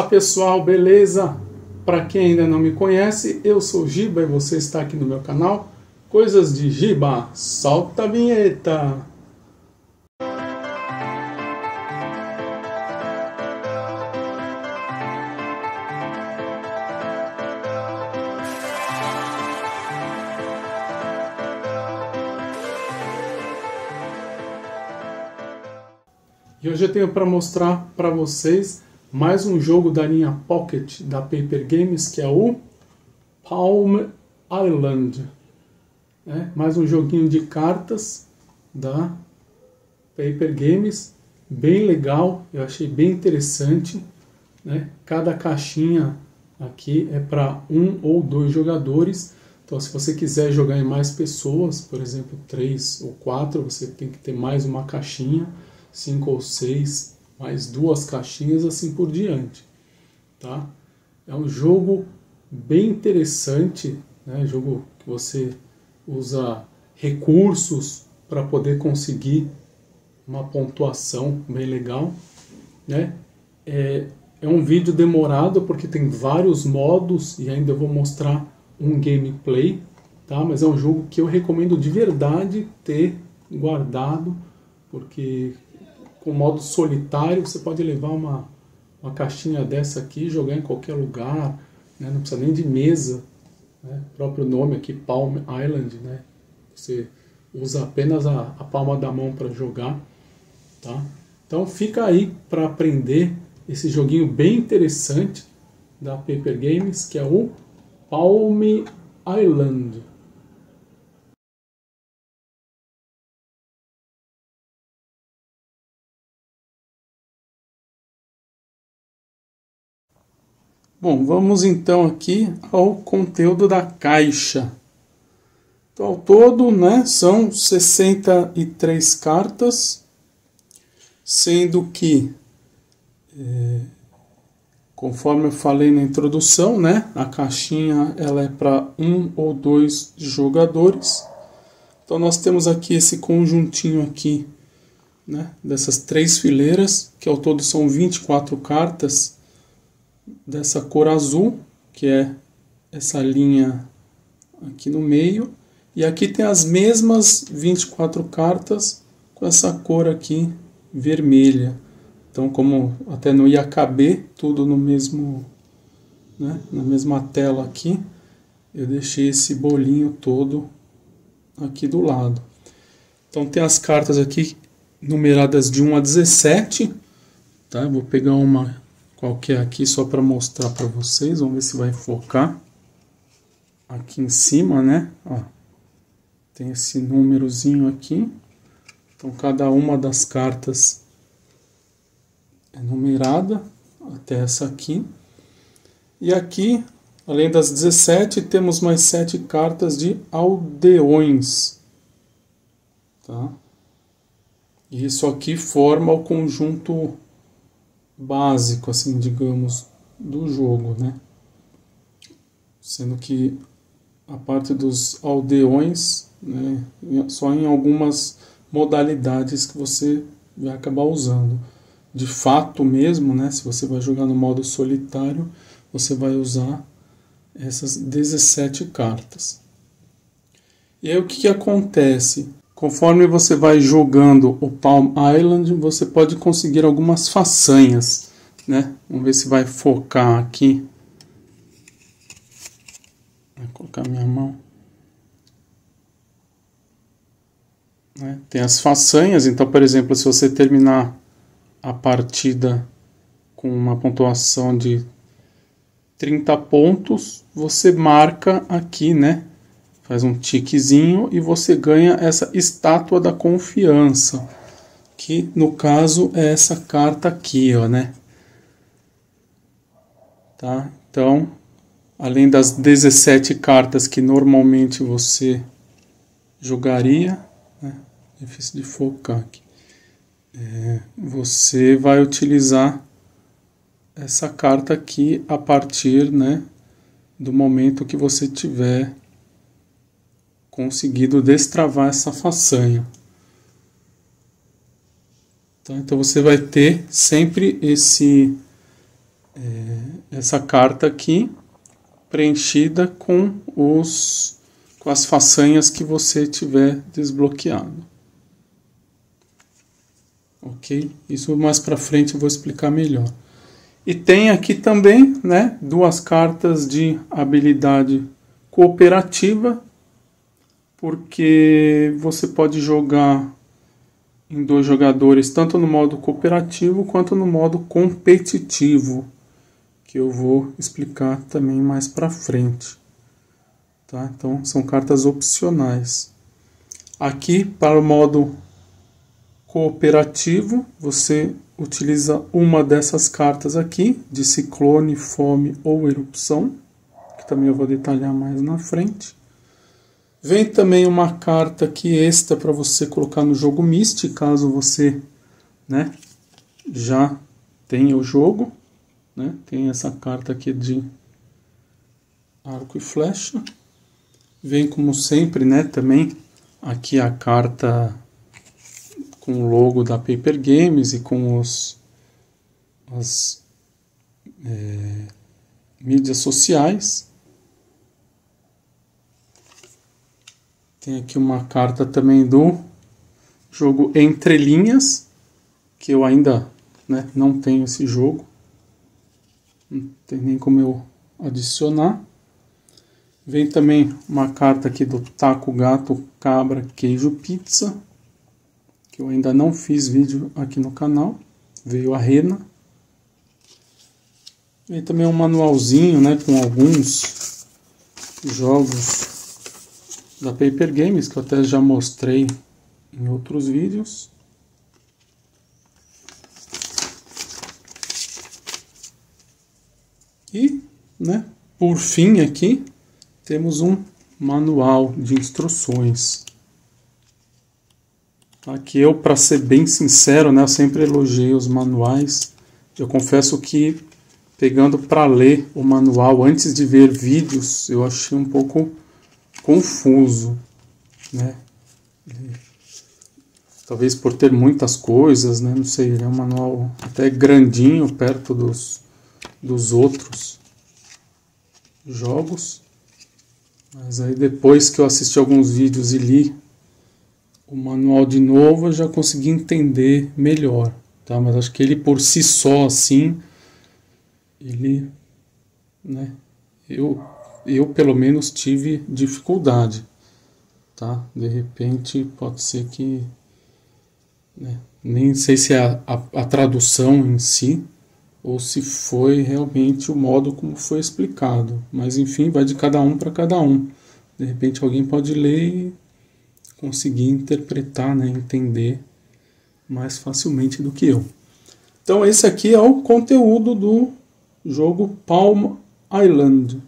Fala pessoal, beleza? Para quem ainda não me conhece, eu sou Giba e você está aqui no meu canal Coisas de Giba. Solta a vinheta! E hoje eu tenho para mostrar para vocês mais um jogo da linha Pocket da Paper Games, que é o Palm Island. Mais um joguinho de cartas da Paper Games, bem legal, eu achei bem interessante. Cada caixinha aqui é para 1 ou 2 jogadores. Então, se você quiser jogar em mais pessoas, por exemplo 3 ou 4, você tem que ter mais uma caixinha, 5 ou 6, mais 2 caixinhas, assim por diante, tá? É um jogo bem interessante, jogo que você usa recursos para poder conseguir uma pontuação bem legal, É um vídeo demorado porque tem vários modos e ainda vou mostrar um gameplay, tá? Mas é um jogo que eu recomendo de verdade ter guardado, porque com modo solitário você pode levar uma caixinha dessa aqui e jogar em qualquer lugar, não precisa nem de mesa, o próprio nome aqui, Palm Island, você usa apenas a palma da mão para jogar, tá? Então fica aí para aprender esse joguinho bem interessante da Paper Games, que é o Palm Island. Bom, vamos então aqui ao conteúdo da caixa. Então, ao todo, são 63 cartas, sendo que, conforme eu falei na introdução, a caixinha ela é para 1 ou 2 jogadores. Então nós temos aqui esse conjuntinho aqui, dessas 3 fileiras, que ao todo são 24 cartas, dessa cor azul, que é essa linha aqui no meio, e aqui tem as mesmas 24 cartas com essa cor aqui vermelha. Então, como até não ia caber tudo no mesmo, na mesma tela aqui, eu deixei esse bolinho todo aqui do lado. Então tem as cartas aqui numeradas de 1 a 17, tá? Eu vou pegar uma qualquer aqui só para mostrar para vocês. Vamos ver se vai focar. Aqui em cima, Ó, tem esse númerozinho aqui. Então cada uma das cartas é numerada até essa aqui. E aqui, além das 17, temos mais 7 cartas de aldeões, tá? E isso aqui forma o conjunto básico, assim, digamos, do jogo, Sendo que a parte dos aldeões, só em algumas modalidades que você vai acabar usando. De fato mesmo, se você vai jogar no modo solitário, você vai usar essas 17 cartas. E aí o que acontece? Conforme você vai jogando o Palm Island, você pode conseguir algumas façanhas, Vamos ver se vai focar aqui. Vou colocar minha mão. Tem as façanhas, então, por exemplo, se você terminar a partida com uma pontuação de 30 pontos, você marca aqui, Faz um tiquezinho e você ganha essa estátua da confiança, que no caso é essa carta aqui, ó, Tá? Então, além das 17 cartas que normalmente você jogaria, difícil de focar aqui, você vai utilizar essa carta aqui a partir, do momento que você tiver conseguido destravar essa façanha. Tá? Então você vai ter sempre esse essa carta aqui preenchida com as façanhas que você tiver desbloqueado. Ok? Isso mais para frente eu vou explicar melhor. E tem aqui também, né, 2 cartas de habilidade cooperativa, porque você pode jogar em 2 jogadores, tanto no modo cooperativo quanto no modo competitivo, que eu vou explicar também mais para frente. Tá? Então, são cartas opcionais. Aqui, para o modo cooperativo, você utiliza uma dessas cartas aqui, de ciclone, fome ou erupção, que também eu vou detalhar mais na frente. Vem também uma carta aqui extra para você colocar no jogo Myst, caso você, né, já tenha o jogo. Né? Tem essa carta aqui de arco e flecha. Vem como sempre, né, também aqui a carta com o logo da Paper Games e com as mídias sociais. Tem aqui uma carta também do jogo Entre Linhas, que eu ainda, né, não tenho esse jogo. Não tem nem como eu adicionar. Vem também uma carta aqui do Taco, Gato, Cabra, Queijo, Pizza, que eu ainda não fiz vídeo aqui no canal. Veio a Rena. Vem também um manualzinho, né, com alguns jogos da Paper Games, que eu até já mostrei em outros vídeos. E, né, por fim aqui, temos um manual de instruções. Aqui eu, para ser bem sincero, né, eu sempre elogiei os manuais. Eu confesso que, pegando para ler o manual antes de ver vídeos, eu achei um pouco confuso, né? Talvez por ter muitas coisas, né? Não sei, ele é um manual até grandinho perto dos outros jogos. Mas aí depois que eu assisti alguns vídeos e li o manual de novo, eu já consegui entender melhor, tá? Mas acho que ele por si só, assim, ele, né? Eu pelo menos tive dificuldade, tá? De repente pode ser que, né, nem sei se é a tradução em si ou se foi realmente o modo como foi explicado, mas enfim, vai de cada um para cada um. De repente alguém pode ler e conseguir interpretar, né, entender mais facilmente do que eu. Então esse aqui é o conteúdo do jogo Palm Island.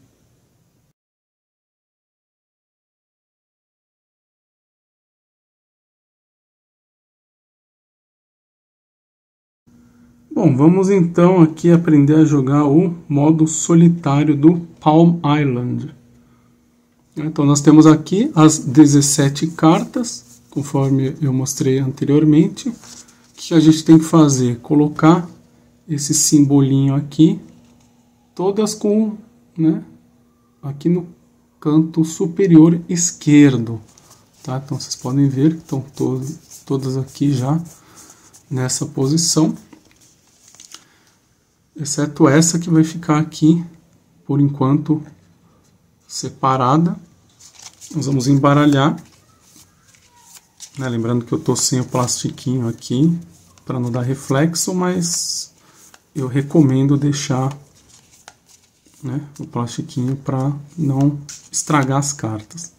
Bom, vamos então aqui aprender a jogar o modo solitário do Palm Island. Então nós temos aqui as 17 cartas, conforme eu mostrei anteriormente. O que a gente tem que fazer? Colocar esse simbolinho aqui, todas com, né, aqui no canto superior esquerdo. Tá? Então vocês podem ver que estão todas aqui já nessa posição. Exceto essa que vai ficar aqui, por enquanto, separada. Nós vamos embaralhar. Né? Lembrando que eu estou sem o plastiquinho aqui, para não dar reflexo, mas eu recomendo deixar, né, o plastiquinho para não estragar as cartas.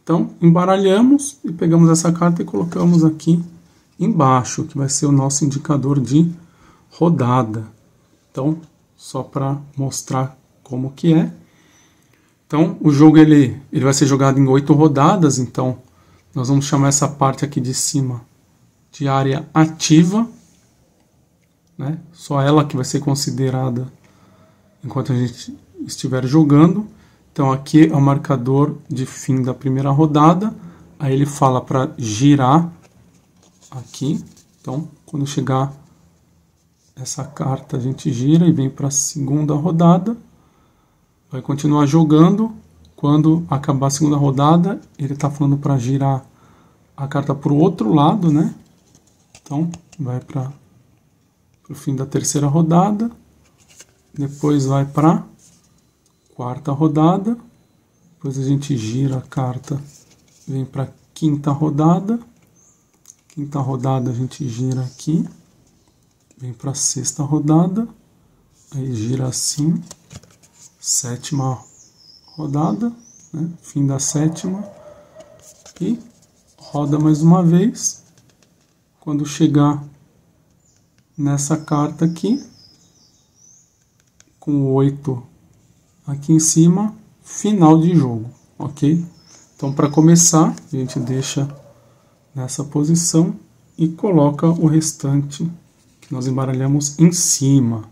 Então, embaralhamos e pegamos essa carta e colocamos aqui embaixo, que vai ser o nosso indicador de rodada. Então, só para mostrar como que é. Então, o jogo ele vai ser jogado em 8 rodadas, então nós vamos chamar essa parte aqui de cima de área ativa, né? Só ela que vai ser considerada enquanto a gente estiver jogando. Então, aqui é o marcador de fim da primeira rodada. Aí ele fala para girar aqui. Então, quando chegar essa carta a gente gira e vem para a segunda rodada. Vai continuar jogando. Quando acabar a segunda rodada, ele está falando para girar a carta para o outro lado, né? Então, vai para o fim da terceira rodada. Depois vai para a quarta rodada. Depois a gente gira a carta, vem para a quinta rodada. Quinta rodada a gente gira aqui. Vem para a sexta rodada. Aí gira assim. Sétima rodada, né? Fim da sétima. E roda mais uma vez. Quando chegar nessa carta aqui, com o 8 aqui em cima, final de jogo, ok? Então, para começar, a gente deixa nessa posição e coloca o restante que nós embaralhamos em cima,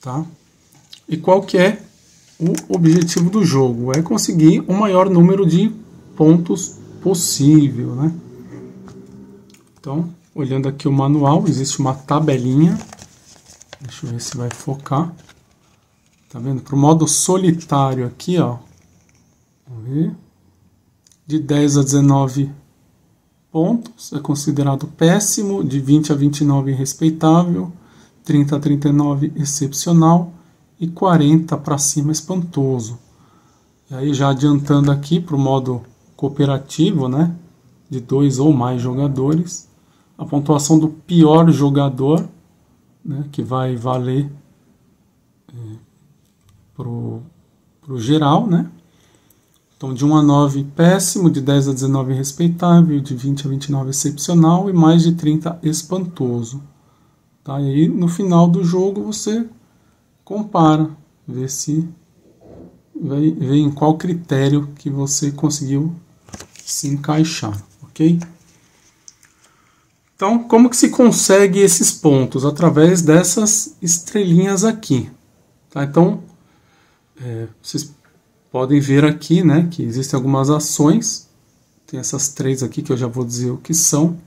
tá? E qual que é o objetivo do jogo? É conseguir o maior número de pontos possível, né? Então, olhando aqui o manual, existe uma tabelinha. Deixa eu ver se vai focar. Tá vendo? Para o modo solitário aqui, ó. Vamos ver. De 10 a 19 pontos é considerado péssimo. De 20 a 29 respeitável. 30 a 39 excepcional. E 40 para cima espantoso. E aí já adiantando aqui para o modo cooperativo, né? De 2 ou mais jogadores. A pontuação do pior jogador, né, que vai valer pro geral, né? Então, de 1 a 9, péssimo, de 10 a 19, respeitável, de 20 a 29, excepcional, e mais de 30, espantoso. Tá? E aí, no final do jogo, você compara, vê se vê em qual critério que você conseguiu se encaixar, ok? Então, como que se consegue esses pontos? Através dessas estrelinhas aqui. Tá? Então, vocês podem ver aqui, né, que existem algumas ações. Tem essas 3 aqui que eu já vou dizer o que são.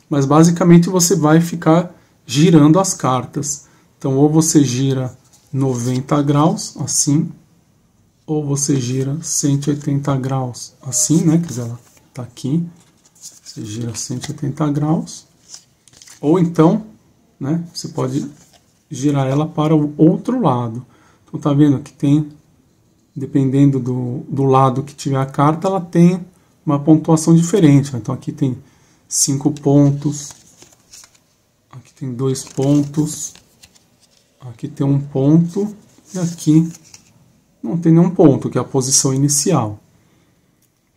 Mas, basicamente, você vai ficar girando as cartas. Então, ou você gira 90 graus, assim. Ou você gira 180 graus, assim, né? Quer dizer, ela está aqui. Você gira 180 graus. Ou então, né, você pode girar ela para o outro lado. Então, tá vendo que tem, dependendo do lado que tiver a carta, ela tem uma pontuação diferente. Então, aqui tem 5 pontos, aqui tem 2 pontos, aqui tem 1 ponto, e aqui não tem nenhum ponto, que é a posição inicial.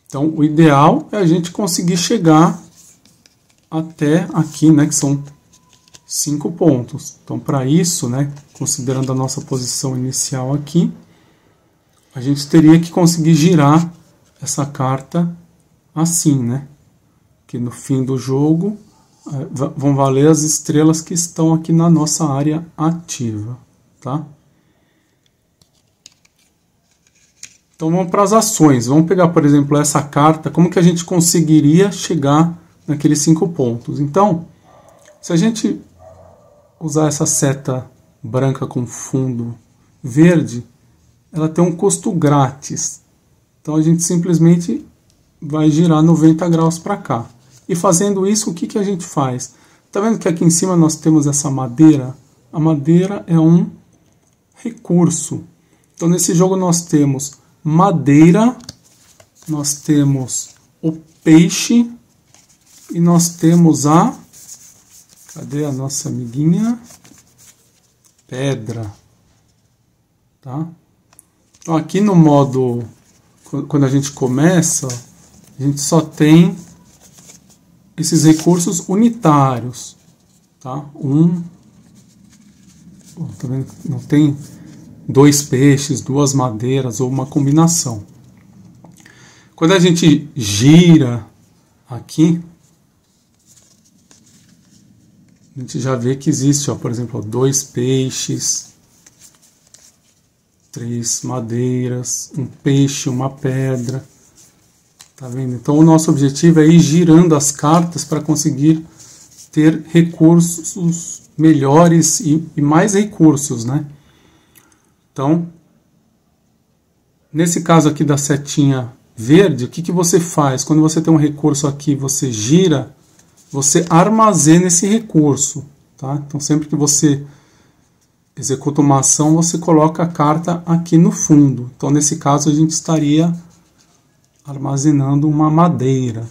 Então, o ideal é a gente conseguir chegar até aqui, né, que são 5 pontos. Então, para isso, né, considerando a nossa posição inicial aqui, a gente teria que conseguir girar essa carta assim, né? Que no fim do jogo vão valer as estrelas que estão aqui na nossa área ativa, tá? Então, vamos para as ações. Vamos pegar, por exemplo, essa carta. Como que a gente conseguiria chegar naqueles 5 pontos? Então, se a gente usar essa seta branca com fundo verde, ela tem um custo grátis. Então, a gente simplesmente vai girar 90 graus para cá. E fazendo isso, o que a gente faz? Está vendo que aqui em cima nós temos essa madeira? A madeira é um recurso. Então, nesse jogo nós temos madeira, nós temos o peixe e nós temos a... Cadê a nossa amiguinha? Pedra. Tá? Então, aqui no modo... Quando a gente começa, a gente só tem esses recursos unitários. Tá? Tá vendo? Não tem 2 peixes, 2 madeiras ou uma combinação. Quando a gente gira aqui, a gente já vê que existe, ó, por exemplo, 2 peixes, 3 madeiras, um peixe, uma pedra. Tá vendo? Então o nosso objetivo é ir girando as cartas para conseguir ter recursos melhores e mais recursos, né? Então, nesse caso aqui da setinha verde, o que você faz? Quando você tem um recurso aqui, você gira, você armazena esse recurso, tá? Então, sempre que você executa uma ação, você coloca a carta aqui no fundo. Então, nesse caso, a gente estaria armazenando uma madeira,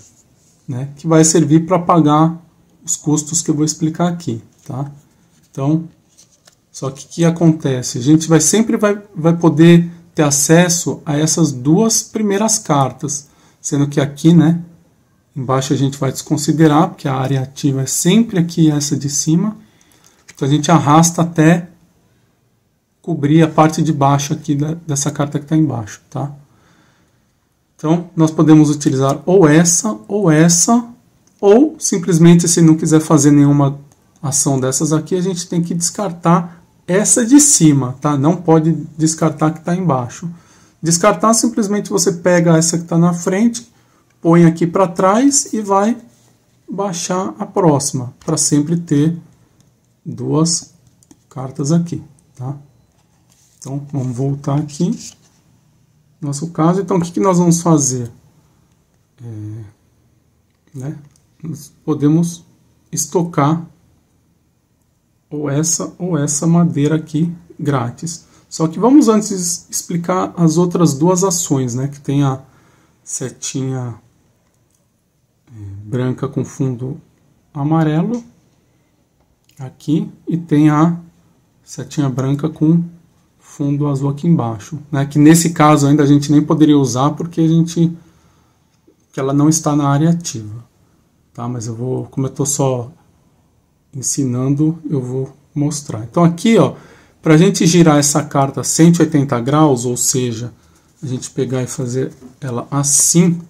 né? Que vai servir para pagar os custos que eu vou explicar aqui, tá? Então, só que o que acontece? A gente sempre vai poder ter acesso a essas duas primeiras cartas, sendo que aqui, né, embaixo a gente vai desconsiderar, porque a área ativa é sempre aqui essa de cima. Então a gente arrasta até cobrir a parte de baixo aqui dessa carta que está embaixo, tá? Então nós podemos utilizar ou essa, ou simplesmente, se não quiser fazer nenhuma ação dessas aqui, a gente tem que descartar essa de cima, tá? Não pode descartar a que está embaixo. Descartar, simplesmente você pega essa que está na frente, põe aqui para trás e vai baixar a próxima, para sempre ter duas cartas aqui, tá? Então, vamos voltar aqui no nosso caso. Então, o que nós vamos fazer? Nós podemos estocar ou essa madeira aqui grátis. Só que vamos antes explicar as outras duas ações, né? Que tem a setinha branca com fundo amarelo aqui e tem a setinha branca com fundo azul aqui embaixo, né? Que nesse caso ainda a gente nem poderia usar porque que ela não está na área ativa, tá? Mas eu vou, como eu estou só ensinando, eu vou mostrar. Então aqui, ó, para a gente girar essa carta 180 graus, ou seja, a gente pegar e fazer ela assim,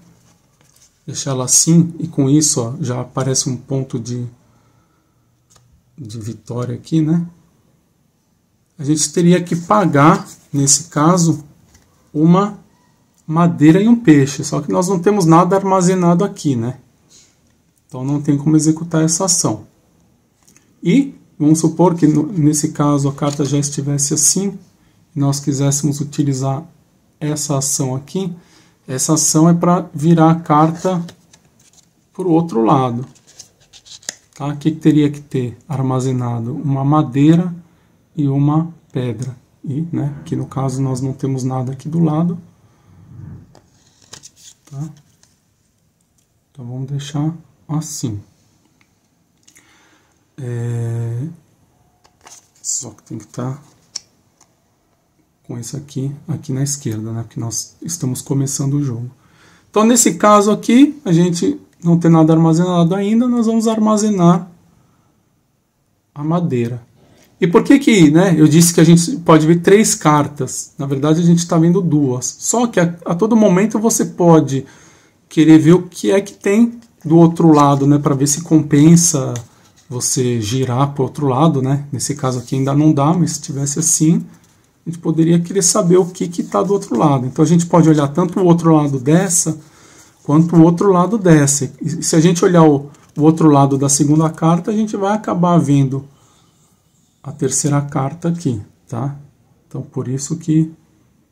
deixar ela assim, e com isso, ó, já aparece um ponto de vitória aqui, né? A gente teria que pagar, nesse caso, uma madeira e um peixe, só que nós não temos nada armazenado aqui, né? Então não tem como executar essa ação. E vamos supor que nesse caso a carta já estivesse assim, e nós quiséssemos utilizar essa ação aqui. Essa ação é para virar a carta para o outro lado. Tá? O que teria que ter armazenado? Uma madeira e uma pedra. E, né, aqui no caso nós não temos nada aqui do lado. Tá? Então vamos deixar assim. Só que tem que estar com isso aqui na esquerda, né? Porque nós estamos começando o jogo. Então, nesse caso aqui, a gente não tem nada armazenado ainda, nós vamos armazenar a madeira. E por que, né, eu disse que a gente pode ver 3 cartas? Na verdade, a gente está vendo 2. Só que a todo momento você pode querer ver o que é que tem do outro lado, né? Para ver se compensa você girar para o outro lado, né? Nesse caso aqui ainda não dá, mas se tivesse assim, a gente poderia querer saber o que está do outro lado. Então a gente pode olhar tanto o outro lado dessa, quanto o outro lado dessa. E se a gente olhar o outro lado da segunda carta, a gente vai acabar vendo a terceira carta aqui, tá? Então por isso que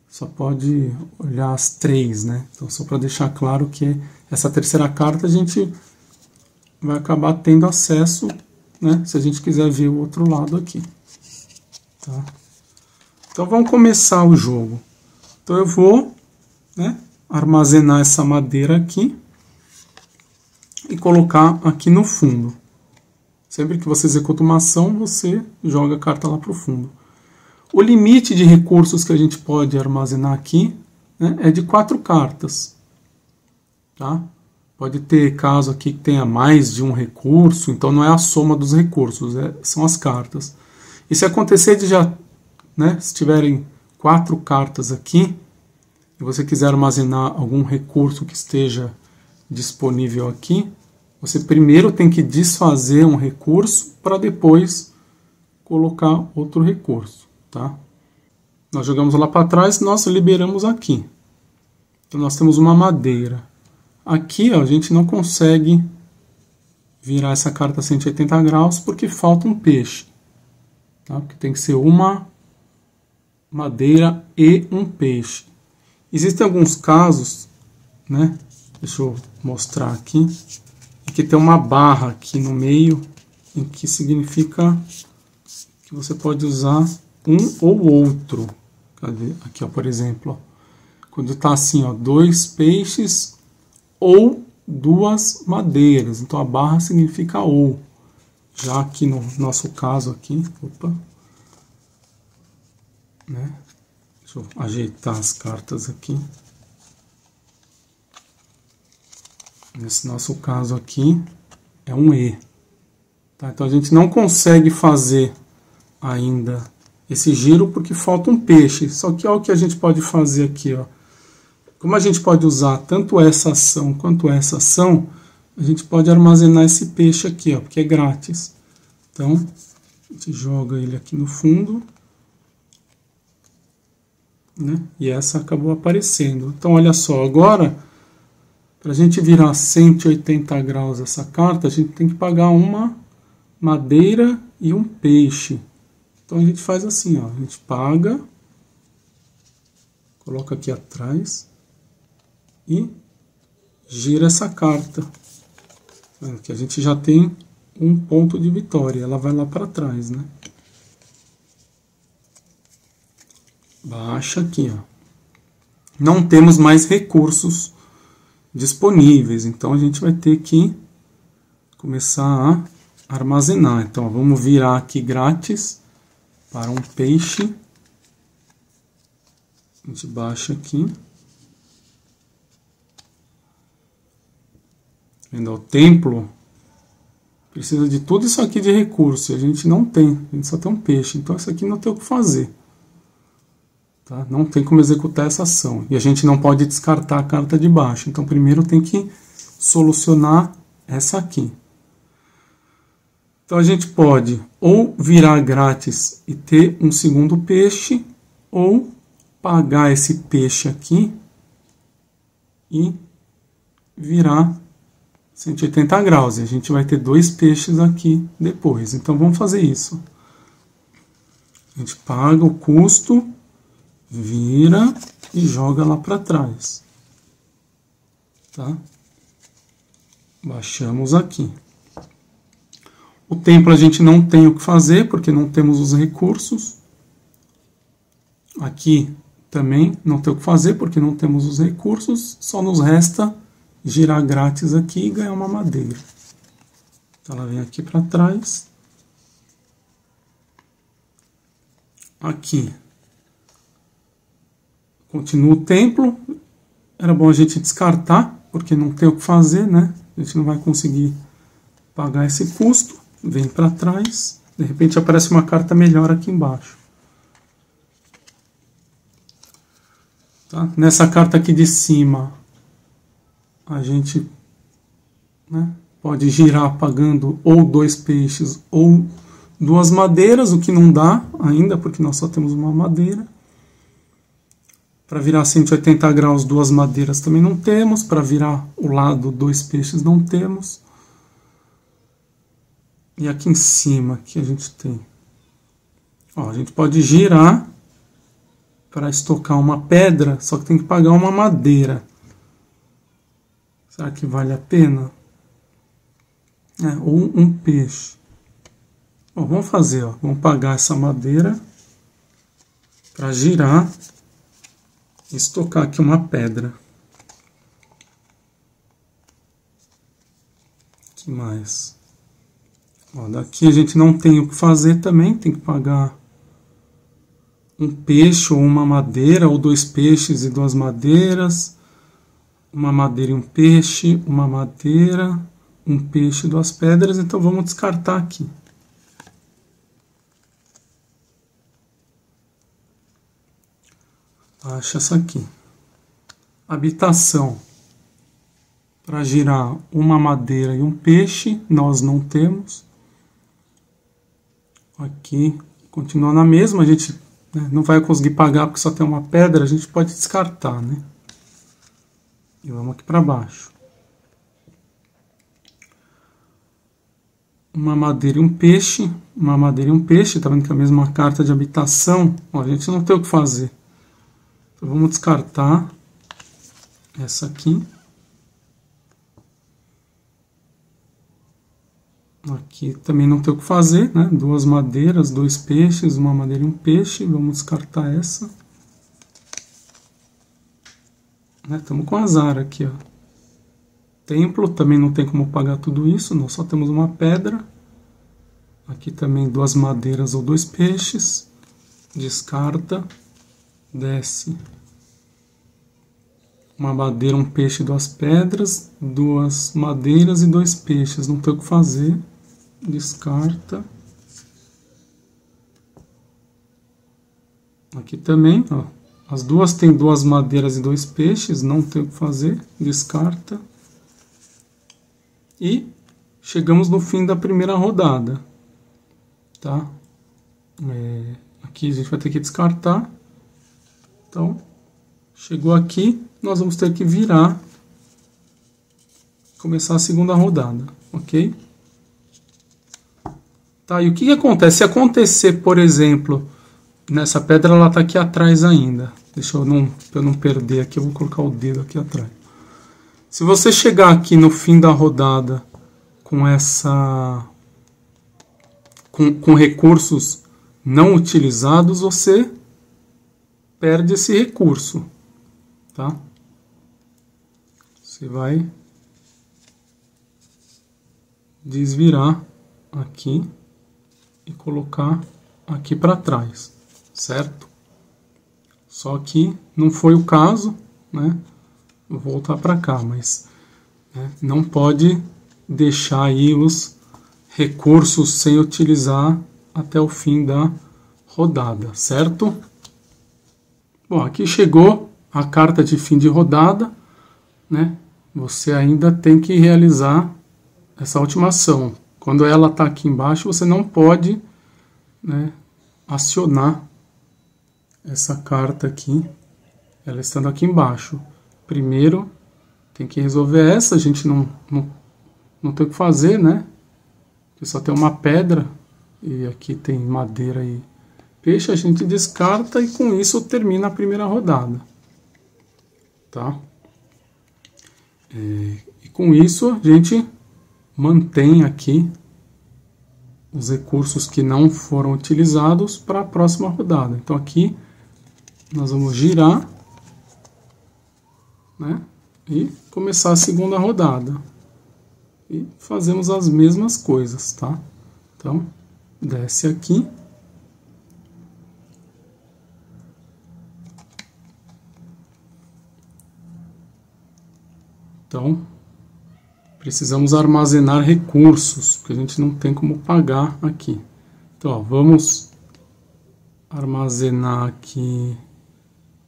só pode olhar as 3, né? Então só para deixar claro que essa terceira carta a gente vai acabar tendo acesso, né, se a gente quiser ver o outro lado aqui. Tá? Então vamos começar o jogo. Então eu vou, né, armazenar essa madeira aqui e colocar aqui no fundo. Sempre que você executa uma ação, você joga a carta lá para o fundo. O limite de recursos que a gente pode armazenar aqui, né, é de 4 cartas. Tá? Pode ter caso aqui que tenha mais de um recurso, então não é a soma dos recursos, são as cartas. E se acontecer de já, né, se tiverem 4 cartas aqui, e você quiser armazenar algum recurso que esteja disponível aqui, você primeiro tem que desfazer um recurso para depois colocar outro recurso. Tá? Nós jogamos lá para trás, nós liberamos aqui. Então nós temos uma madeira. Aqui, ó, a gente não consegue virar essa carta 180 graus, porque falta um peixe. Tá? Porque tem que ser uma madeira e um peixe. Existem alguns casos, né? Deixa eu mostrar aqui. Que tem uma barra aqui no meio, em que significa que você pode usar um ou outro. Cadê? Aqui, ó, por exemplo, ó. Quando está assim, ó, 2 peixes ou 2 madeiras. Então a barra significa ou. Já aqui no nosso caso aqui, opa, né? Deixa eu ajeitar as cartas aqui. Nesse nosso caso aqui é um E. Tá? Então a gente não consegue fazer ainda esse giro porque falta um peixe. Só que olha o que a gente pode fazer aqui, ó. Como a gente pode usar tanto essa ação quanto essa ação, a gente pode armazenar esse peixe aqui, ó, porque é grátis. Então, a gente joga ele aqui no fundo, né? E essa acabou aparecendo. Então, olha só, agora, para a gente virar 180 graus essa carta, a gente tem que pagar uma madeira e um peixe. Então, a gente faz assim, ó, a gente paga, coloca aqui atrás e gira essa carta. Aqui a gente já tem um ponto de vitória, ela vai lá para trás, né? Baixa aqui, ó. Não temos mais recursos disponíveis, então a gente vai ter que começar a armazenar. Então, ó, vamos virar aqui grátis para um peixe. A gente baixa aqui. Vendo, o templo precisa de tudo isso aqui de recurso. A gente não tem, a gente só tem um peixe. Então isso aqui não tem o que fazer. Tá? Não tem como executar essa ação. E a gente não pode descartar a carta de baixo. Então primeiro tem que solucionar essa aqui. Então a gente pode ou virar grátis e ter um segundo peixe, ou pagar esse peixe aqui e virar 180 graus. E a gente vai ter 2 peixes aqui depois. Então vamos fazer isso. A gente paga o custo, vira e joga lá para trás. Tá? Baixamos aqui. O templo a gente não tem o que fazer, porque não temos os recursos. Aqui também não tem o que fazer, porque não temos os recursos. Só nos resta girar grátis aqui e ganhar uma madeira. Então ela vem aqui para trás. Aqui continua o templo. Era bom a gente descartar, porque não tem o que fazer, né? A gente não vai conseguir pagar esse custo. Vem para trás. De repente aparece uma carta melhor aqui embaixo. Tá? Nessa carta aqui de cima, a gente, né, pode girar pagando ou 2 peixes ou 2 madeiras, o que não dá ainda, porque nós só temos uma madeira. Para virar 180 graus, 2 madeiras também não temos. Para virar o lado, 2 peixes não temos. E aqui em cima, que a gente tem, ó, a gente pode girar para estocar uma pedra, só que tem que pagar uma madeira. Será que vale a pena? Ou um peixe. Bom, vamos fazer, ó, vamos pagar essa madeira para girar e estocar aqui uma pedra. O que mais? Ó, daqui a gente não tem o que fazer também, tem que pagar um peixe ou uma madeira, ou 2 peixes e 2 madeiras. Uma madeira e um peixe, uma madeira, um peixe e 2 pedras. Então vamos descartar aqui. Acha essa aqui. Habitação. Para girar uma madeira e um peixe, nós não temos. Aqui continua na mesma, a gente, né, não vai conseguir pagar porque só tem uma pedra, a gente pode descartar, né? E vamos aqui para baixo. uma madeira e um peixe, uma madeira e um peixe, tá vendo que é a mesma carta de habitação? Ó, a gente não tem o que fazer. Então vamos descartar essa aqui. Aqui também não tem o que fazer, né? Duas madeiras, dois peixes, uma madeira e um peixe. Vamos descartar essa. Estamos com azar aqui, ó. Templo, também não tem como pagar tudo isso, nós só temos uma pedra. Aqui também duas madeiras ou dois peixes. Descarta. Desce. Uma madeira, um peixe e duas pedras. Duas madeiras e dois peixes. Não tem o que fazer. Descarta. Aqui também, ó. As duas tem duas madeiras e dois peixes. Não tem o que fazer. Descarta. E chegamos no fim da primeira rodada. Tá? Aqui a gente vai ter que descartar. Então, chegou aqui, nós vamos ter que virar, começar a segunda rodada, ok? Tá, e o que acontece? Se acontecer, por exemplo, nessa pedra ela está aqui atrás ainda. Deixa eu não perder aqui, eu vou colocar o dedo aqui atrás. Se você chegar aqui no fim da rodada com com recursos não utilizados, você perde esse recurso, tá? Você vai desvirar aqui e colocar aqui para trás, certo? Só que não foi o caso, né? Vou voltar para cá, mas não pode deixar aí os recursos sem utilizar até o fim da rodada, certo? Bom, aqui chegou a carta de fim de rodada, né? Você ainda tem que realizar essa última ação. Quando ela está aqui embaixo, você não pode, né, acionar essa carta aqui, ela estando aqui embaixo. Primeiro tem que resolver essa, a gente não tem o que fazer, né? Porque só tem uma pedra e aqui tem madeira e peixe, a gente descarta e com isso termina a primeira rodada, tá? E com isso a gente mantém aqui os recursos que não foram utilizados para a próxima rodada. Então aqui nós vamos girar, né? E começar a segunda rodada. E fazemos as mesmas coisas, tá? Então, desce aqui. Então, precisamos armazenar recursos, porque a gente não tem como pagar aqui. Então, ó, vamos armazenar aqui,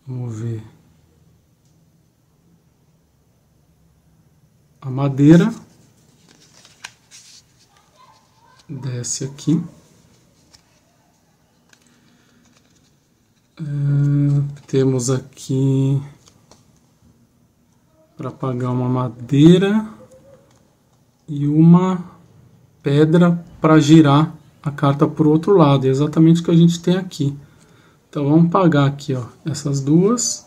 vamos ver, a madeira. Desce aqui. Temos aqui para pagar uma madeira e uma pedra para girar a carta para o outro lado. É exatamente o que a gente tem aqui. Então vamos pagar aqui, ó, essas duas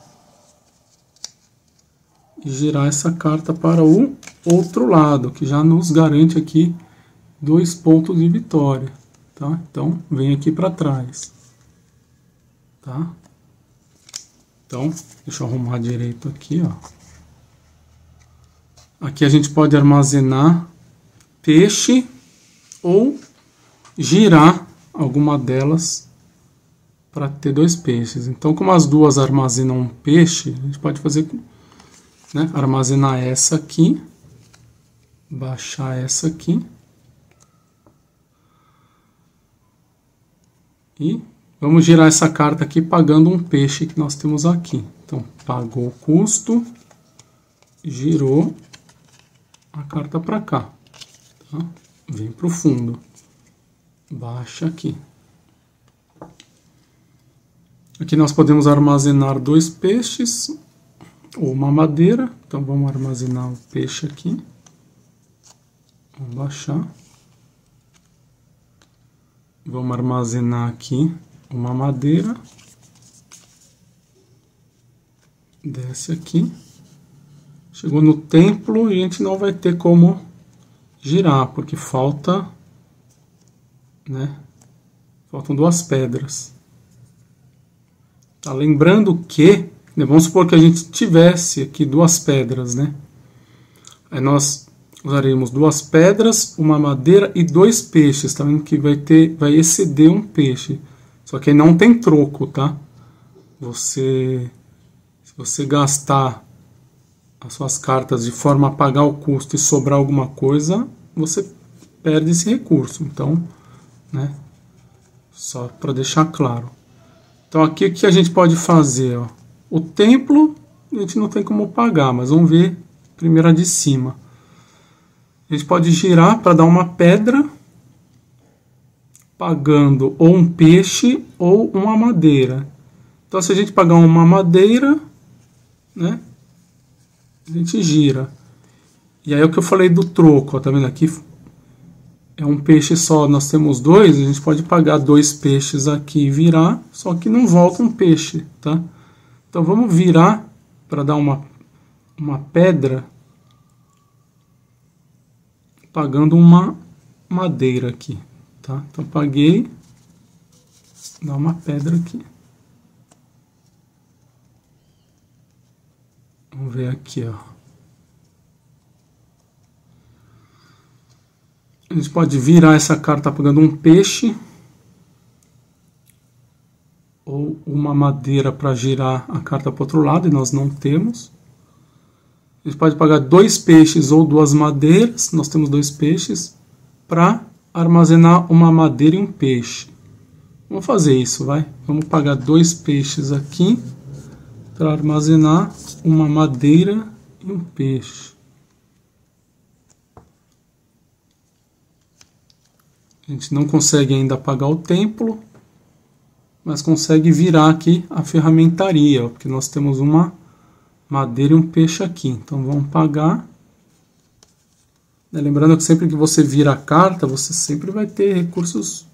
e girar essa carta para o outro lado, que já nos garante aqui 2 pontos de vitória, tá? Então, vem aqui para trás, tá? Então, deixa eu arrumar direito aqui, ó. Aqui a gente pode armazenar peixe ou girar alguma delas para ter 2 peixes. Então, como as duas armazenam um peixe, a gente pode fazer, né, armazenar essa aqui, baixar essa aqui. E vamos girar essa carta aqui pagando um peixe que nós temos aqui. Então, pagou o custo, girou a carta para cá. Tá? Vem para o fundo. Baixa aqui. Aqui nós podemos armazenar 2 peixes ou uma madeira. Então, vamos armazenar o peixe aqui. Vamos baixar. Vamos armazenar aqui uma madeira. Desce aqui. Chegou no templo e a gente não vai ter como girar, porque falta, né? Faltam 2 pedras. Tá, lembrando que, né, vamos supor que a gente tivesse aqui 2 pedras, né? Aí nós usaremos 2 pedras, uma madeira e 2 peixes. Tá vendo que vai exceder um peixe. Só que aí não tem troco, tá? Se você gastar as suas cartas de forma a pagar o custo e sobrar alguma coisa, você perde esse recurso. Então, né? Só para deixar claro. Então aqui o que a gente pode fazer? Ó? O templo a gente não tem como pagar, mas vamos ver primeiro a de cima. A gente pode girar para dar uma pedra, pagando ou um peixe ou uma madeira. Então se a gente pagar uma madeira, né, a gente gira. E aí é o que eu falei do troco, ó, tá vendo aqui? É um peixe só, nós temos 2, a gente pode pagar 2 peixes aqui e virar, só que não volta um peixe, tá? Então vamos virar para dar uma pedra, pagando uma madeira aqui, tá? Então paguei, dá uma pedra aqui. Vamos ver aqui, ó. A gente pode virar essa carta pagando um peixe ou uma madeira para girar a carta para o outro lado, e nós não temos. A gente pode pagar 2 peixes ou 2 madeiras, nós temos 2 peixes, para armazenar uma madeira e um peixe. Vamos fazer isso, vai? Vamos pagar 2 peixes aqui para armazenar uma madeira e um peixe. A gente não consegue ainda apagar o templo, mas consegue virar aqui a ferramentaria, ó, porque nós temos uma madeira e um peixe aqui. Então vamos pagar. Lembrando que sempre que você vira a carta, você sempre vai ter recursos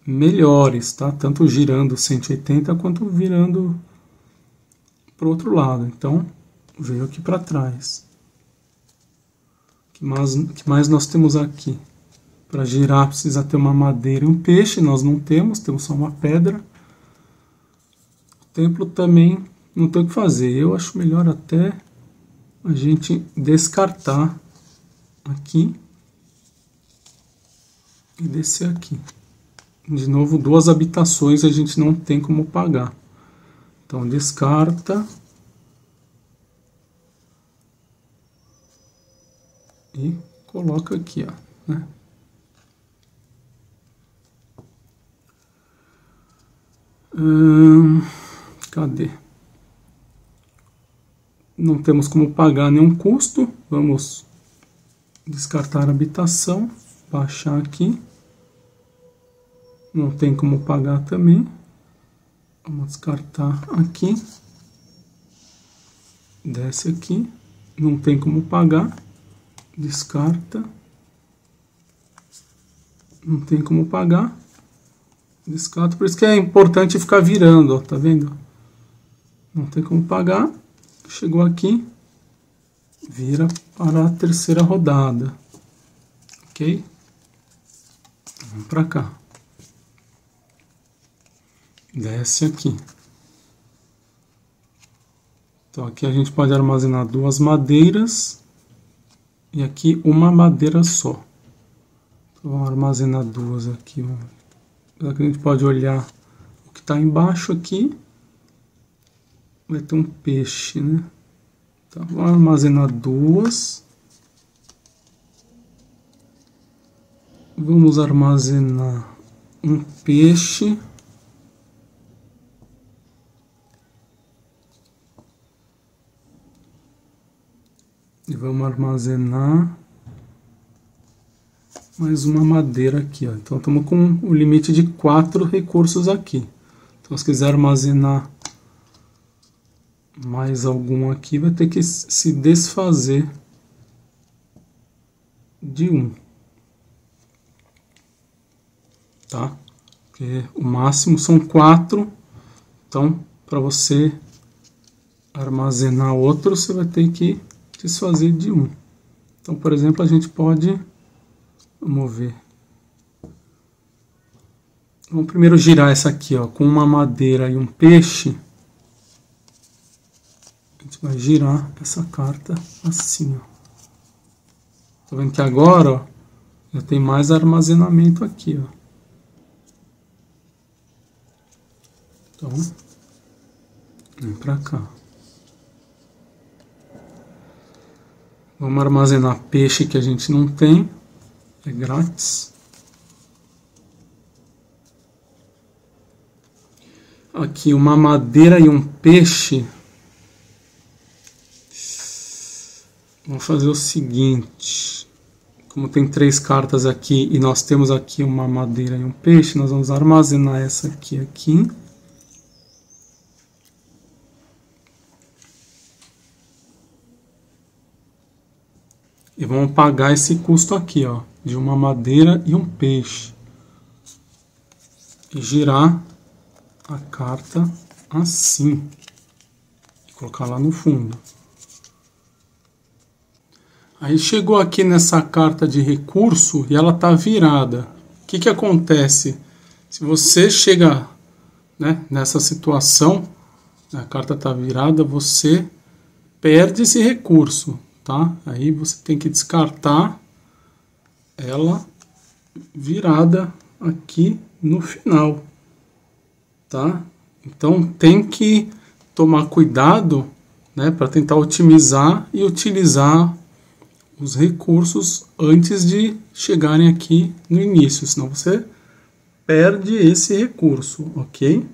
melhores, tá? Tanto girando 180 quanto virando para o outro lado. Então veio aqui para trás. O que mais nós temos aqui? Para girar precisa ter uma madeira e um peixe, nós não temos, temos só uma pedra. O templo também não tem o que fazer, eu acho melhor até a gente descartar aqui e descer aqui. De novo, 2 habitações a gente não tem como pagar. Então descarta e coloca aqui, ó, né? Cadê? Não temos como pagar nenhum custo. Vamos descartar a habitação, baixar aqui. Não tem como pagar também. Vamos descartar aqui. Desce aqui. Não tem como pagar. Descarta. Não tem como pagar. Descarta, por isso que é importante ficar virando, ó, tá vendo? Não tem como pagar. Chegou aqui, vira para a terceira rodada. Ok? Vamos para cá. Desce aqui. Então aqui a gente pode armazenar 2 madeiras e aqui uma madeira só. Então, vamos armazenar 2 aqui, ó. Aqui a gente pode olhar o que está embaixo aqui. Vai ter um peixe, né? Então, vamos armazenar 2. Vamos armazenar um peixe. E vamos armazenar mais uma madeira aqui, ó. Então estamos com o limite de 4 recursos aqui. Então se quiser armazenar mais algum aqui, vai ter que se desfazer de um. Tá? porque o máximo são 4, então para você armazenar outro, você vai ter que desfazer de um. Então, por exemplo, a gente pode, vamos ver, vamos primeiro girar essa aqui, ó, com uma madeira e um peixe. A gente vai girar essa carta assim, ó. Tá vendo que agora, ó, já tem mais armazenamento aqui, ó. Então, vem pra cá. Vamos armazenar peixe que a gente não tem, é grátis. Aqui uma madeira e um peixe. Vamos fazer o seguinte, como tem 3 cartas aqui e nós temos aqui uma madeira e um peixe, nós vamos armazenar essa aqui. E vamos pagar esse custo aqui, ó, de uma madeira e um peixe. E girar a carta assim. E colocar lá no fundo. Aí chegou aqui nessa carta de recurso e ela está virada. O que acontece? Se você chega, né, nessa situação, a carta está virada, você perde esse recurso. Tá? Aí você tem que descartar ela virada aqui no final, tá? Então tem que tomar cuidado, né, para tentar otimizar e utilizar os recursos antes de chegarem aqui no início, senão você perde esse recurso, ok?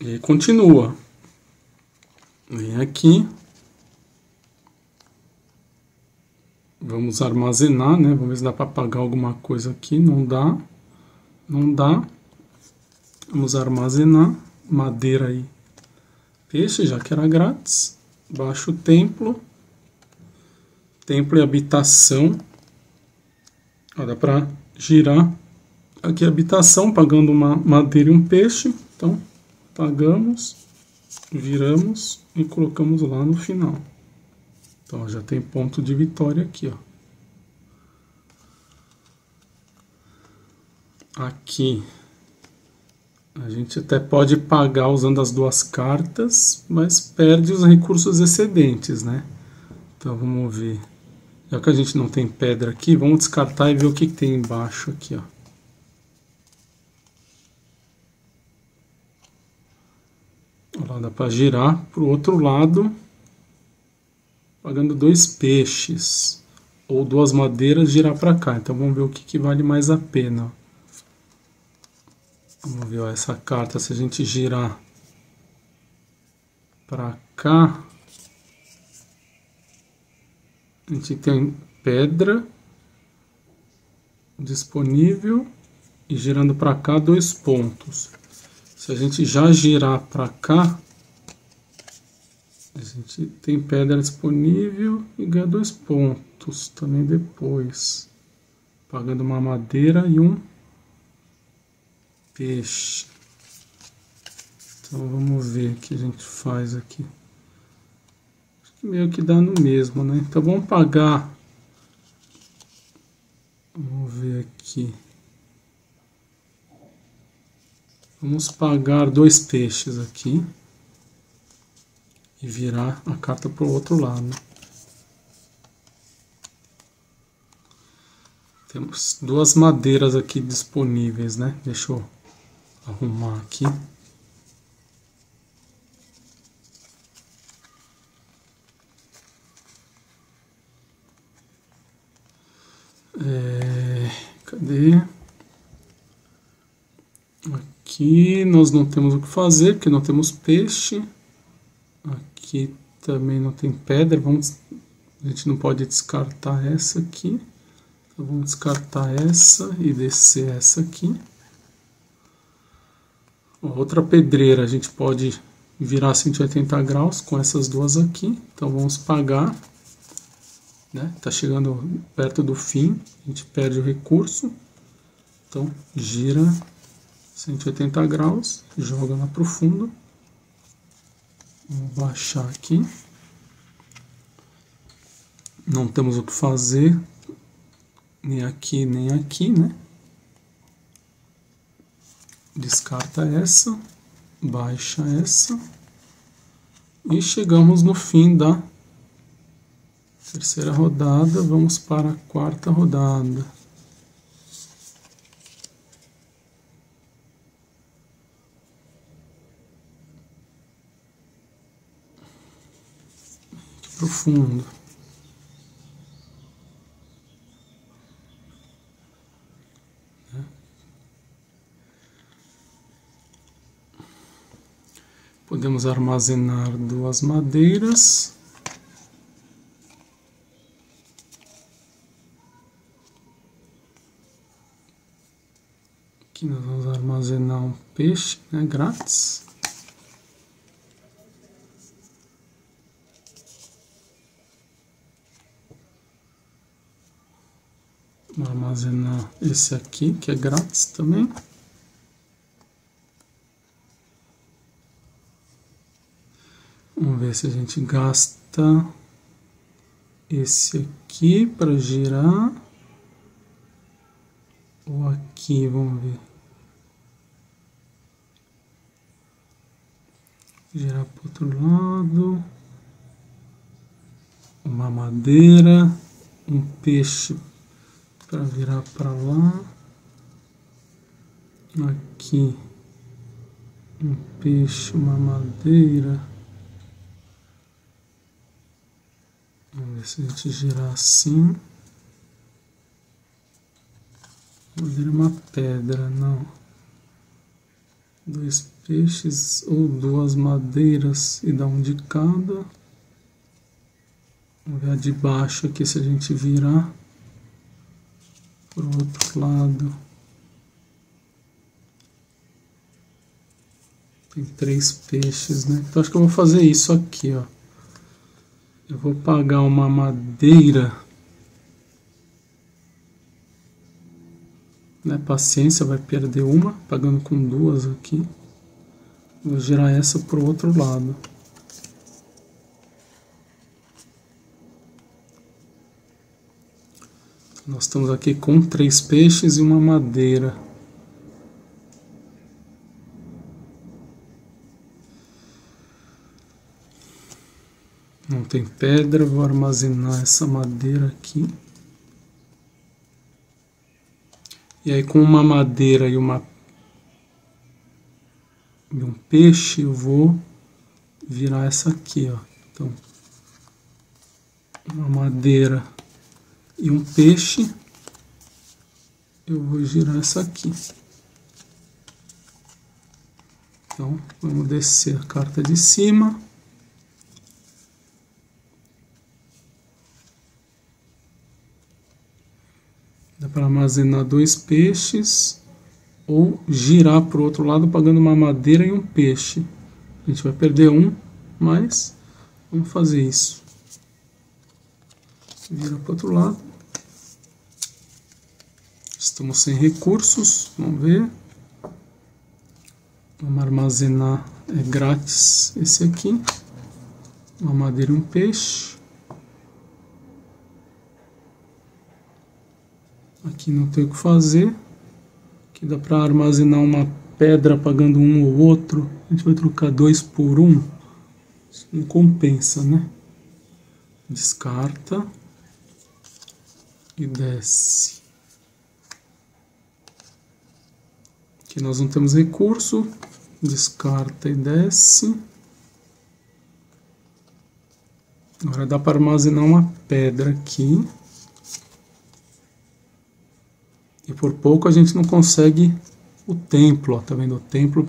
E continua. Vem aqui, vamos armazenar, né? Vamos ver se dá para apagar alguma coisa aqui. Não dá, não dá. Vamos armazenar madeira aí, peixe, já que era grátis. Baixo o templo, templo e habitação. Ó, dá para girar aqui a habitação, pagando uma madeira e um peixe. Então, pagamos, viramos e colocamos lá no final. Então já tem ponto de vitória aqui, ó. Aqui a gente até pode pagar usando as 2 cartas, mas perde os recursos excedentes, né? Então vamos ver. Já que a gente não tem pedra aqui, vamos descartar e ver o que tem embaixo aqui, ó. Olha lá, dá para girar para o outro lado, pagando 2 peixes, ou 2 madeiras, girar para cá. Então vamos ver o que vale mais a pena. Vamos ver, ó, essa carta, se a gente girar para cá, a gente tem pedra disponível e girando para cá 2 pontos. Se a gente já girar para cá, a gente tem pedra disponível e ganha 2 pontos também depois, pagando uma madeira e um peixe. Então vamos ver o que a gente faz aqui. Acho que meio que dá no mesmo, né? Então vamos pagar. Vamos ver aqui. Vamos pagar 2 peixes aqui e virar a carta para o outro lado. Temos 2 madeiras aqui disponíveis, né? Deixa eu arrumar aqui. Cadê? Aqui nós não temos o que fazer, porque não temos peixe. Aqui também não tem pedra. A gente não pode descartar essa aqui. Então vamos descartar essa e descer essa aqui. Outra pedreira a gente pode virar 180 graus com essas 2 aqui. Então vamos pagar né? Tá chegando perto do fim, a gente perde o recurso. Então, gira 180 graus, joga lá pro fundo. Vamos baixar aqui. Não temos o que fazer, nem aqui, né? Descarta essa, baixa essa. E chegamos no fim da terceira rodada, vamos para a quarta rodada. Profundo. Podemos armazenar 2 madeiras. Aqui nós vamos armazenar um peixe, né, grátis. Vou armazenar esse aqui, que é grátis também. Vamos ver se a gente gasta esse aqui para girar. Ou aqui, vamos ver. Girar para o outro lado. Uma madeira. Um peixe para virar para lá. Aqui. Um peixe, uma madeira. Vamos ver se a gente girar assim. Madeira é uma pedra, não. 2 peixes ou 2 madeiras e dá um de cada. Vamos ver a de baixo aqui se a gente virar para o outro lado. Tem 3 peixes, né? Então acho que eu vou fazer isso aqui, ó. Eu vou pagar uma madeira, né? Paciência, vai perder uma, pagando com 2 aqui. Vou girar essa para o outro lado. Nós estamos aqui com 3 peixes e uma madeira. Não tem pedra, vou armazenar essa madeira aqui. E aí com uma madeira e um peixe eu vou virar essa aqui, ó. Então, uma madeira e um peixe, eu vou girar essa aqui. Então, vamos descer a carta de cima. Dá para armazenar 2 peixes ou girar para o outro lado pagando uma madeira e um peixe. A gente vai perder um, mas vamos fazer isso. Vira para o outro lado. Estamos sem recursos, vamos ver. Vamos armazenar, é grátis esse aqui. Uma madeira e um peixe. Aqui não tem o que fazer. Aqui dá para armazenar uma pedra pagando um ou outro. A gente vai trocar 2 por 1. Isso não compensa, né? Descarta. E desce. Aqui nós não temos recurso. Descarta e desce. Agora dá para armazenar uma pedra aqui. E por pouco a gente não consegue o templo, ó, tá vendo? O templo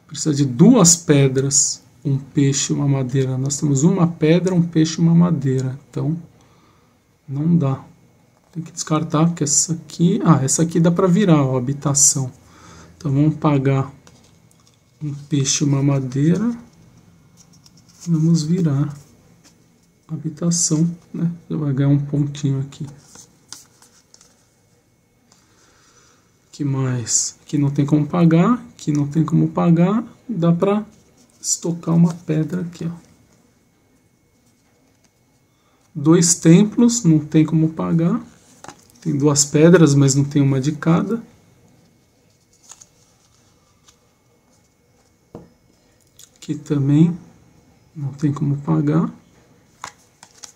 precisa de 2 pedras, um peixe e uma madeira. Nós temos uma pedra, um peixe e uma madeira. Então, não dá. Tem que descartar, porque essa aqui... Ah, essa aqui dá para virar, ó, habitação. Então, vamos pagar um peixe e uma madeira. Vamos virar. habitação, né? Você vai ganhar um pontinho aqui. Que mais? Aqui não tem como pagar, aqui não tem como pagar, dá pra estocar uma pedra aqui, ó. 2 templos, não tem como pagar. Tem 2 pedras, mas não tem uma de cada. Aqui também não tem como pagar.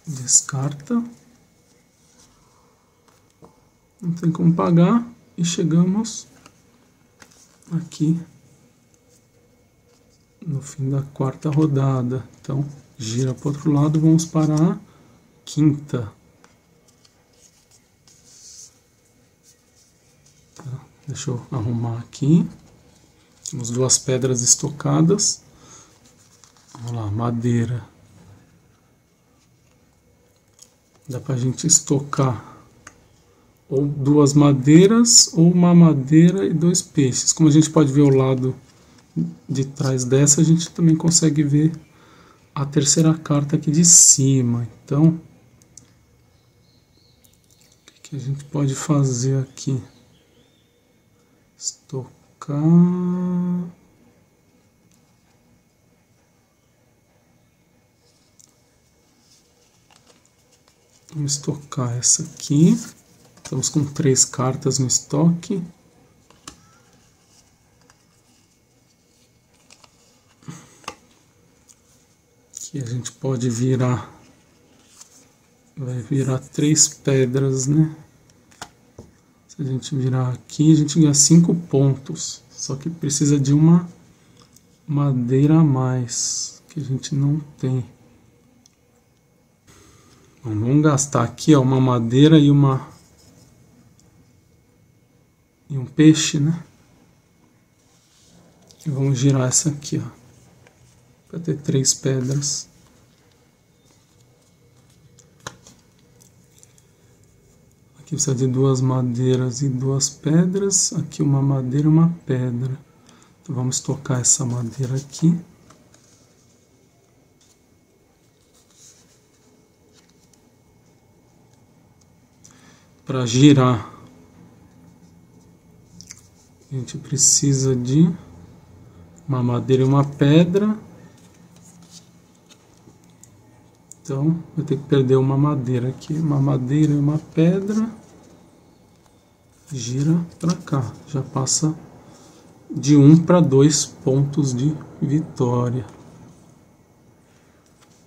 Descarta. Não tem como pagar. E chegamos aqui no fim da 4ª rodada. Então, gira para o outro lado, vamos para a 5ª. Tá, deixa eu arrumar aqui. Temos 2 pedras estocadas. Vamos lá, madeira. Dá pra gente estocar ou 2 madeiras, ou uma madeira e 2 peixes. Como a gente pode ver o lado de trás dessa, a gente também consegue ver a 3ª carta aqui de cima. Então, o que a gente pode fazer aqui? Estocar. Vamos estocar essa aqui. Estamos com 3 cartas no estoque. Aqui a gente pode virar. Vai virar 3 pedras, né? Se a gente virar aqui, a gente ganha 5 pontos. Só que precisa de uma madeira a mais, que a gente não tem. Bom, vamos gastar aqui, ó, uma madeira e um peixe, né? E vamos girar essa aqui, ó, para ter 3 pedras. Aqui precisa de 2 madeiras e 2 pedras. Aqui uma madeira e uma pedra. Então vamos estocar essa madeira aqui. Para girar, a gente precisa de uma madeira e uma pedra. Então, vai ter que perder uma madeira aqui. Uma madeira e uma pedra. Gira para cá. Já passa de 1 para 2 pontos de vitória.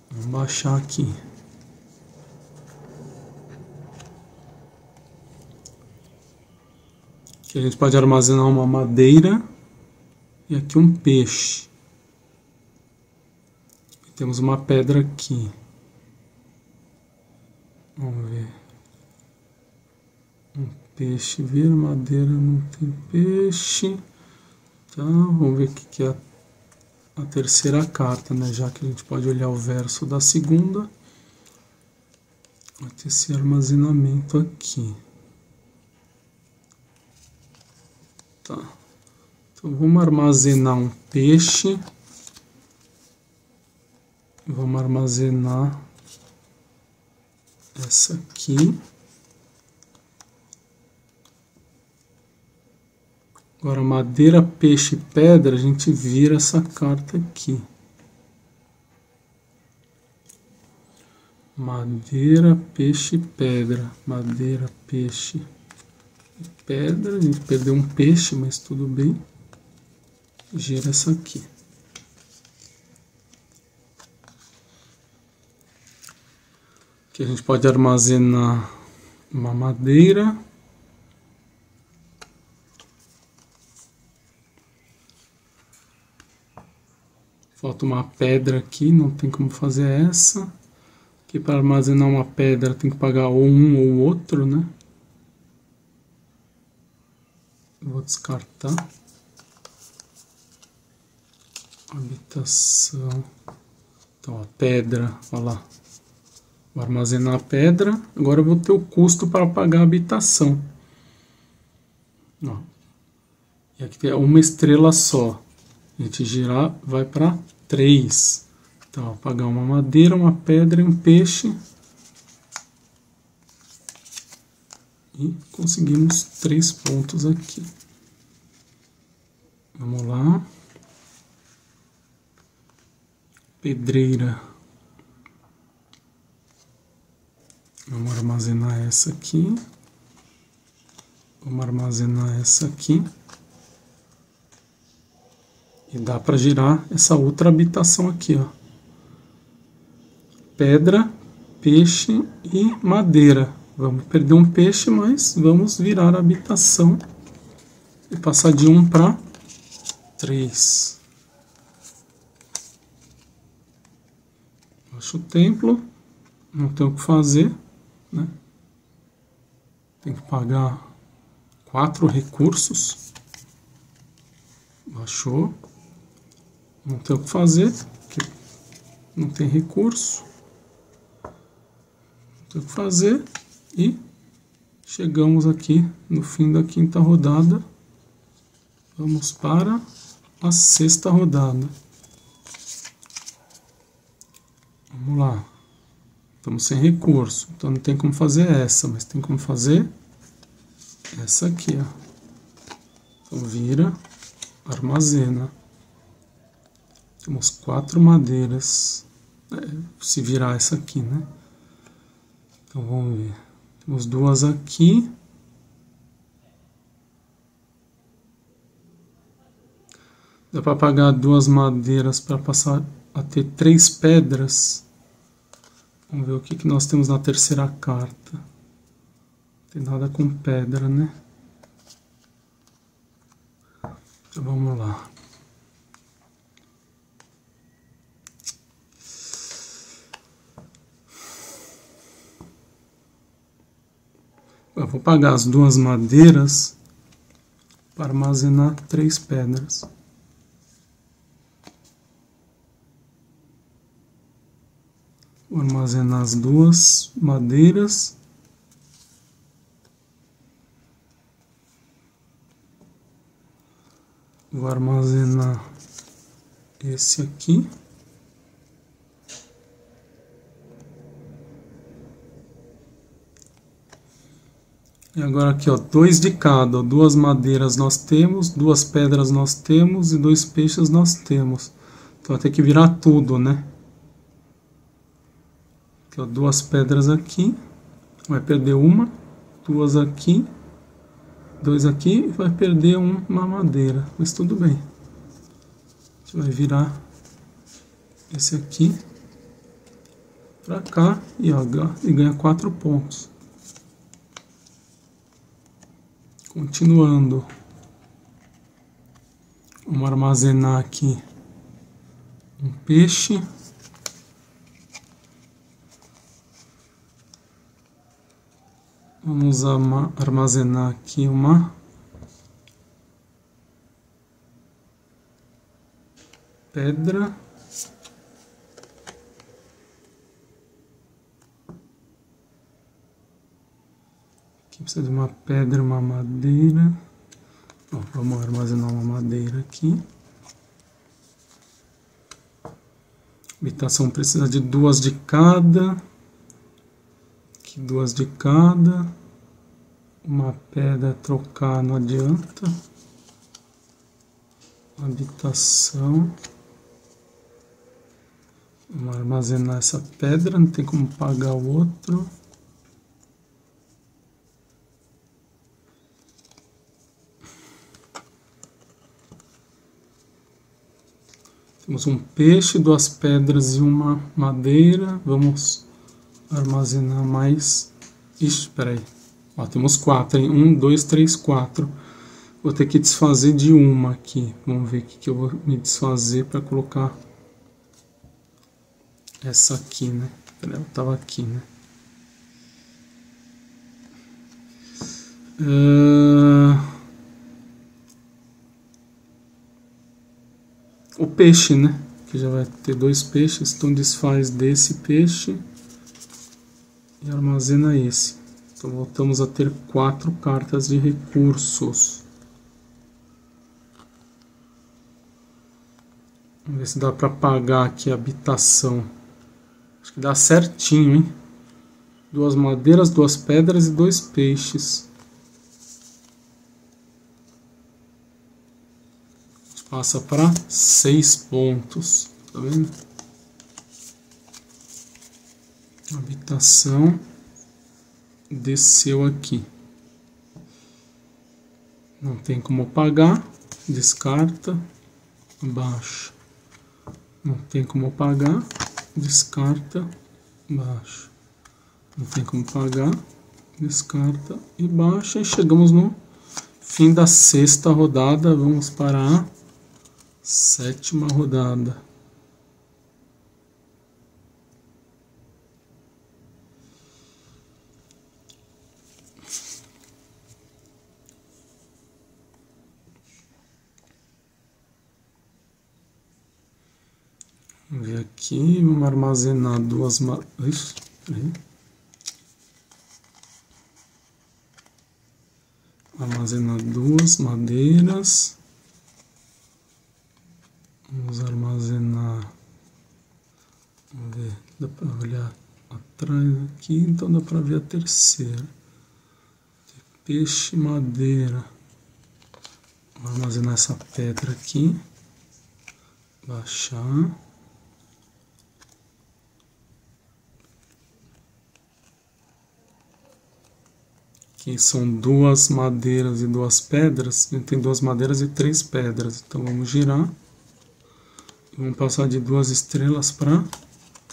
Vamos baixar aqui. Aqui a gente pode armazenar uma madeira e aqui um peixe. E temos uma pedra aqui. Vamos ver. Um peixe vira, madeira não tem peixe. Tá, vamos ver o que é a 3ª carta, né? Já que a gente pode olhar o verso da 2ª. Vai ter esse armazenamento aqui. Tá. Então vamos armazenar um peixe. Vamos armazenar essa aqui. Agora madeira, peixe e pedra, a gente vira essa carta aqui. Madeira, peixe e pedra. Madeira, peixe e pedra. A gente perdeu um peixe, mas tudo bem. Gira essa aqui. Aqui a gente pode armazenar uma madeira. Falta uma pedra aqui, não tem como fazer essa. Aqui para armazenar uma pedra tem que pagar ou um ou outro, né? Vou descartar. Habitação. Então a pedra, olha lá. Vou armazenar a pedra. Agora eu vou ter o custo para pagar a habitação. Ó. E aqui tem uma estrela só. A gente girar, vai para 3. Então, vou pagar uma madeira, uma pedra e um peixe. E conseguimos 3 pontos aqui. Vamos lá. Pedreira. Vamos armazenar essa aqui. Vamos armazenar essa aqui. E dá para girar essa outra habitação aqui, ó. Pedra, peixe e madeira. Vamos perder um peixe, mas vamos virar a habitação e passar de 1 para 3. Acho o templo, não tem o que fazer, né? Tem que pagar 4 recursos. Baixou. Não tem o que fazer, porque não tem recurso. Não tem o que fazer. E chegamos aqui no fim da 5ª rodada. Vamos para a 6ª rodada. Vamos lá. Estamos sem recurso, então não tem como fazer essa, mas tem como fazer essa aqui, ó. Então vira, armazena. Temos 4 madeiras. Se virar essa aqui, né? Então vamos ver. Temos 2 aqui. Dá para pagar 2 madeiras para passar a ter 3 pedras. Vamos ver o que nós temos na terceira carta. Não tem nada com pedra, né? Então vamos lá. Eu vou pagar as 2 madeiras para armazenar 3 pedras. Vou armazenar as 2 madeiras. Vou armazenar esse aqui. E agora aqui, ó, 2 de cada, ó, 2 madeiras nós temos, 2 pedras nós temos e 2 peixes nós temos. Então vai ter que virar tudo, né? Aqui, ó, 2 pedras aqui, vai perder 1, 2 aqui, 2 aqui e vai perder uma madeira, mas tudo bem. A gente vai virar esse aqui pra cá e, ó, e ganha 4 pontos. Continuando, vamos armazenar aqui um peixe. Vamos armazenar aqui uma pedra. Aqui precisa de uma pedra, uma madeira. Bom, vamos armazenar uma madeira aqui. Habitação precisa de 2 de cada. Aqui 2 de cada. Uma pedra trocar não adianta. Habitação. Vamos armazenar essa pedra, não tem como pagar o outro. Temos um peixe, 2 pedras e uma madeira. Vamos armazenar mais. Ixi, espera aí. Ó, temos 4, hein? 1, 2, 3, 4. Vou ter que desfazer de uma aqui. Vamos ver o que eu vou me desfazer para colocar essa aqui, né? Ela estava aqui, né? O peixe, né? Que já vai ter 2 peixes, então desfaz desse peixe e armazena esse. Então voltamos a ter 4 cartas de recursos. Vamos ver se dá para pagar aqui a habitação. Acho que dá certinho, hein? 2 madeiras, 2 pedras e 2 peixes. A gente passa para 6 pontos. Tá vendo? A habitação desceu aqui. Não tem como pagar. Descarta. Baixa. Não tem como pagar. Descarta. Baixa. Não tem como pagar. Descarta e baixa. E chegamos no fim da 6ª rodada. Vamos para a 7ª rodada. Vamos ver aqui, vamos armazenar 2 madeiras. Armazenar 2 madeiras. Vamos armazenar. Vamos ver, dá para olhar atrás aqui, então dá para ver a terceira. Peixe, madeira. Vamos armazenar essa pedra aqui. Baixar. Aqui são 2 madeiras e 2 pedras. A gente tem 2 madeiras e 3 pedras. Então vamos girar. E vamos passar de 2 estrelas para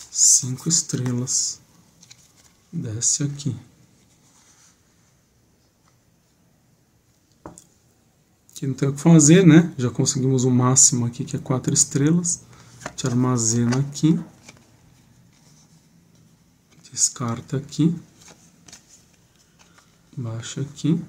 5 estrelas. Desce aqui. Aqui não tem o que fazer, né? Já conseguimos o máximo aqui, que é 4 estrelas. A gente armazena aqui. Descarta aqui. Baixa aqui.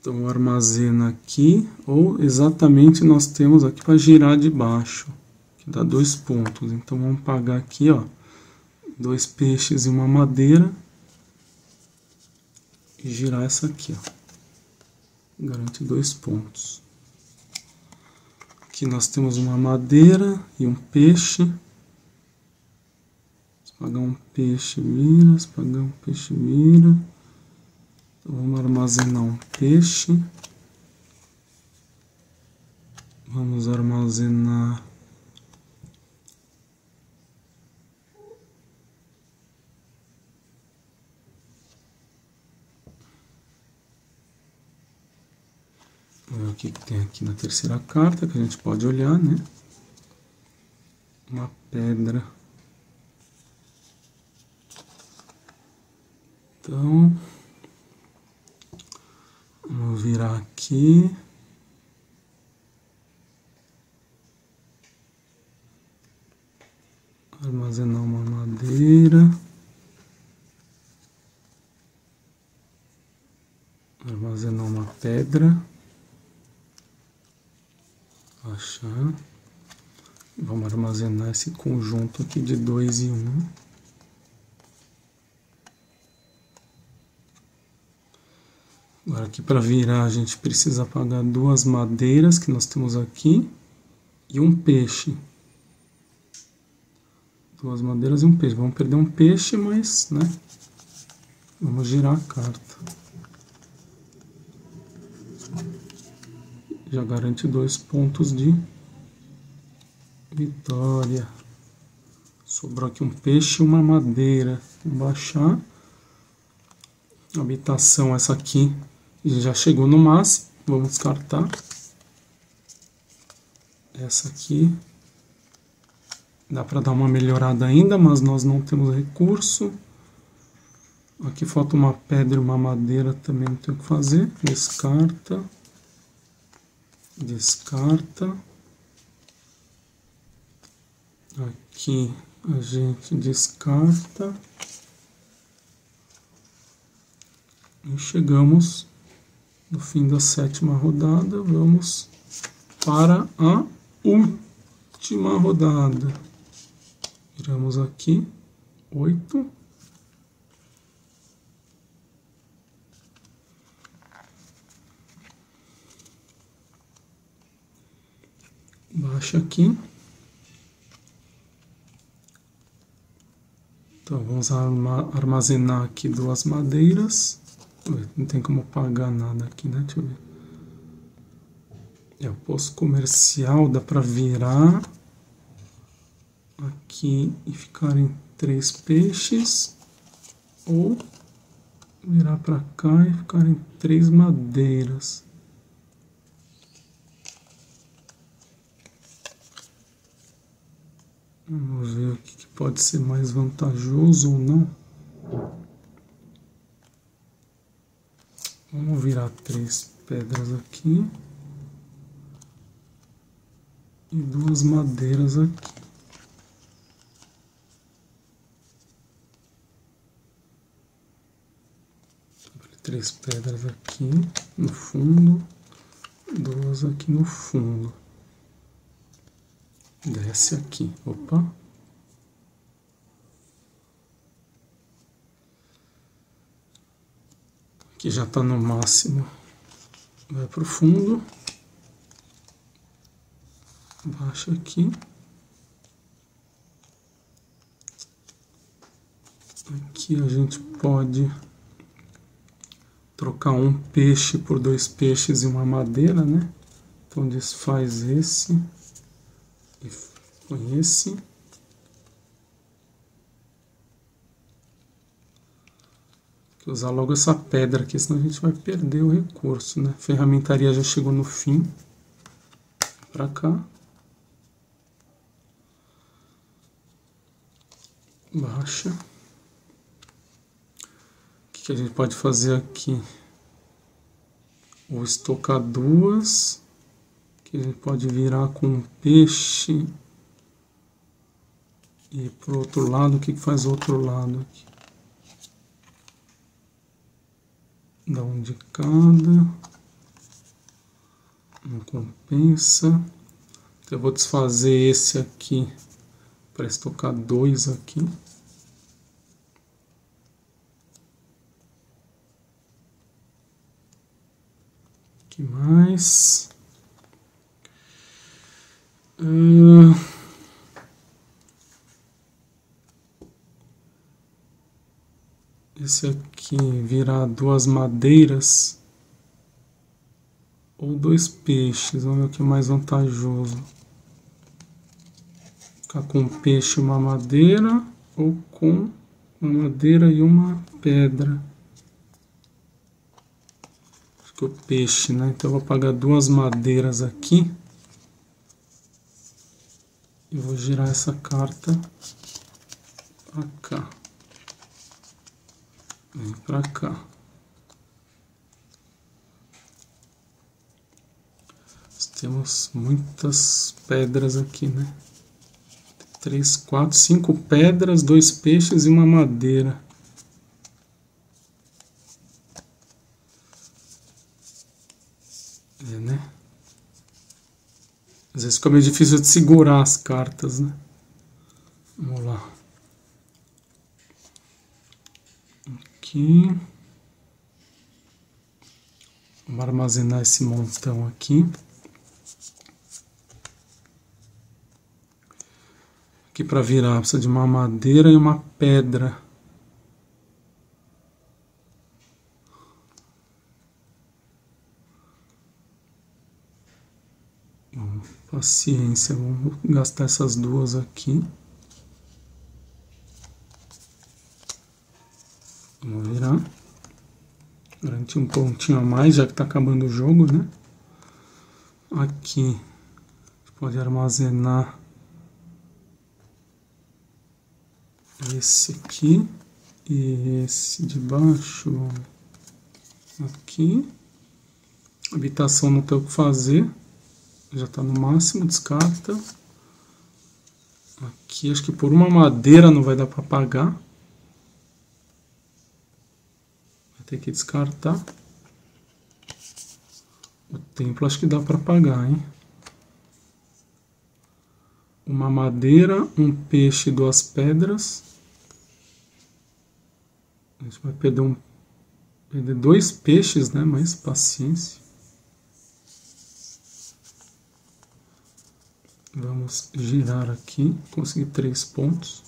Então armazena aqui, ou exatamente nós temos aqui para girar de baixo, que dá 2 pontos. Então vamos pagar aqui, ó, 2 peixes e uma madeira e girar essa aqui, ó. Garante 2 pontos. Aqui nós temos uma madeira e um peixe. Pagar um peixe vira, pagar um peixe vira. Então vamos armazenar um peixe. Vamos armazenar vamos ver o que tem aqui na terceira carta que a gente pode olhar, né? Uma pedra. Então, vamos virar aqui. Armazenar uma madeira. Armazenar uma pedra. Achar. Vamos armazenar esse conjunto aqui de 2 e 1. Agora aqui para virar a gente precisa apagar 2 madeiras que nós temos aqui e um peixe. 2 madeiras e um peixe. Vamos perder um peixe, mas, né? Vamos girar a carta. Já garante 2 pontos de vitória. Sobrou aqui um peixe e uma madeira. Vamos baixar. Habitação essa aqui. Já chegou no máximo, vamos descartar. Essa aqui dá para dar uma melhorada ainda, mas nós não temos recurso. Aqui falta uma pedra e uma madeira, também não tem o que fazer. Descarta. Descarta. Aqui a gente descarta. E chegamos no fim da 7ª rodada. Vamos para a última rodada. Viramos aqui 8. Baixa aqui. Então vamos armazenar aqui 2 madeiras. Não tem como pagar nada aqui, né? Deixa eu ver. É o posto comercial, dá para virar aqui e ficarem 3 peixes, ou virar para cá e ficarem 3 madeiras. Vamos ver o que pode ser mais vantajoso ou não. Vamos virar 3 pedras aqui e 2 madeiras aqui. Abre 3 pedras aqui no fundo, 2 aqui no fundo. Desce aqui, opa. Aqui já está no máximo. Vai para o fundo. Baixa aqui. Aqui a gente pode trocar um peixe por 2 peixes e uma madeira, né? Então desfaz esse. E põe esse. Vou usar logo essa pedra aqui, senão a gente vai perder o recurso, né? A ferramentaria já chegou no fim. Pra cá. Baixa. O que a gente pode fazer aqui? Ou estocar 2. Que a gente pode virar com um peixe. E pro outro lado, o que faz o outro lado aqui? Dá um de cada. Não compensa. Então eu vou desfazer esse aqui para estocar 2 aqui. Que mais? Esse aqui virar 2 madeiras ou 2 peixes, vamos ver o que é mais vantajoso. Ficar com um peixe e uma madeira ou com uma madeira e uma pedra. Acho que o peixe, né? Então eu vou pagar 2 madeiras aqui. E vou girar essa carta pra cá. Vem pra cá. Nós temos muitas pedras aqui, né? 3, 4, 5 pedras, 2 peixes e uma madeira. É, né? Às vezes fica meio difícil de segurar as cartas, né? Vamos lá. Aqui. Vamos armazenar esse montão aqui. Aqui para virar precisa de uma madeira e uma pedra. Bom, paciência, vamos gastar essas 2 aqui. Vamos virar. Garantir um pontinho a mais, já que está acabando o jogo, né? Aqui a gente pode armazenar esse aqui e esse de baixo aqui. Habitação não tem o que fazer, já está no máximo, descarta. Aqui acho que por uma madeira não vai dar para pagar. Vai ter que descartar. O templo acho que dá para pagar, hein? Uma madeira, um peixe e 2 pedras. A gente vai perder 2 peixes, né? Mas paciência. Vamos girar aqui, consegui 3 pontos.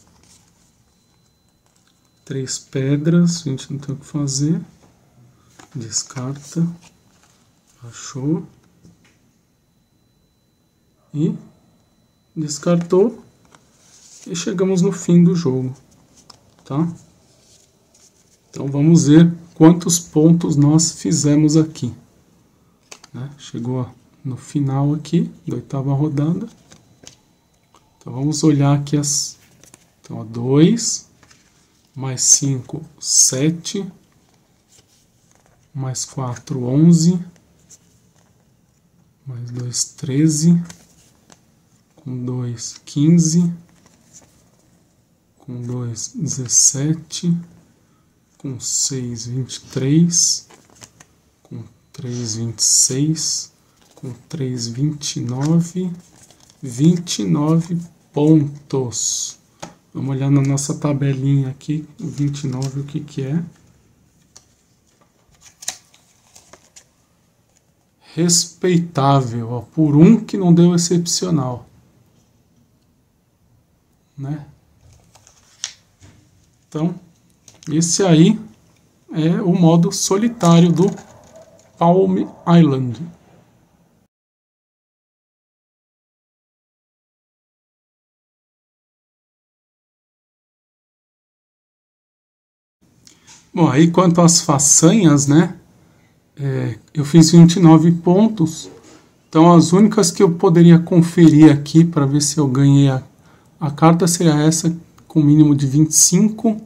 3 pedras, a gente não tem o que fazer. Descarta. Achou. E descartou. E chegamos no fim do jogo, tá? Então vamos ver quantos pontos nós fizemos aqui, né? Chegou no final aqui da 8ª rodada. Então vamos olhar aqui as... Então, 2, mais 5, 7, mais 4, 11, mais 2, 13, com 2, 15, com 2, 17, com 6, 23, com 3, 26, com 3, 29, 29 pontos. Vamos olhar na nossa tabelinha aqui, 29, o que que é? Respeitável, ó, por um que não deu excepcional, né? Então, esse aí é o modo solitário do Palm Island. Bom, aí quanto às façanhas, né? Eu fiz 29 pontos. Então as únicas que eu poderia conferir aqui para ver se eu ganhei a carta seria essa com mínimo de 25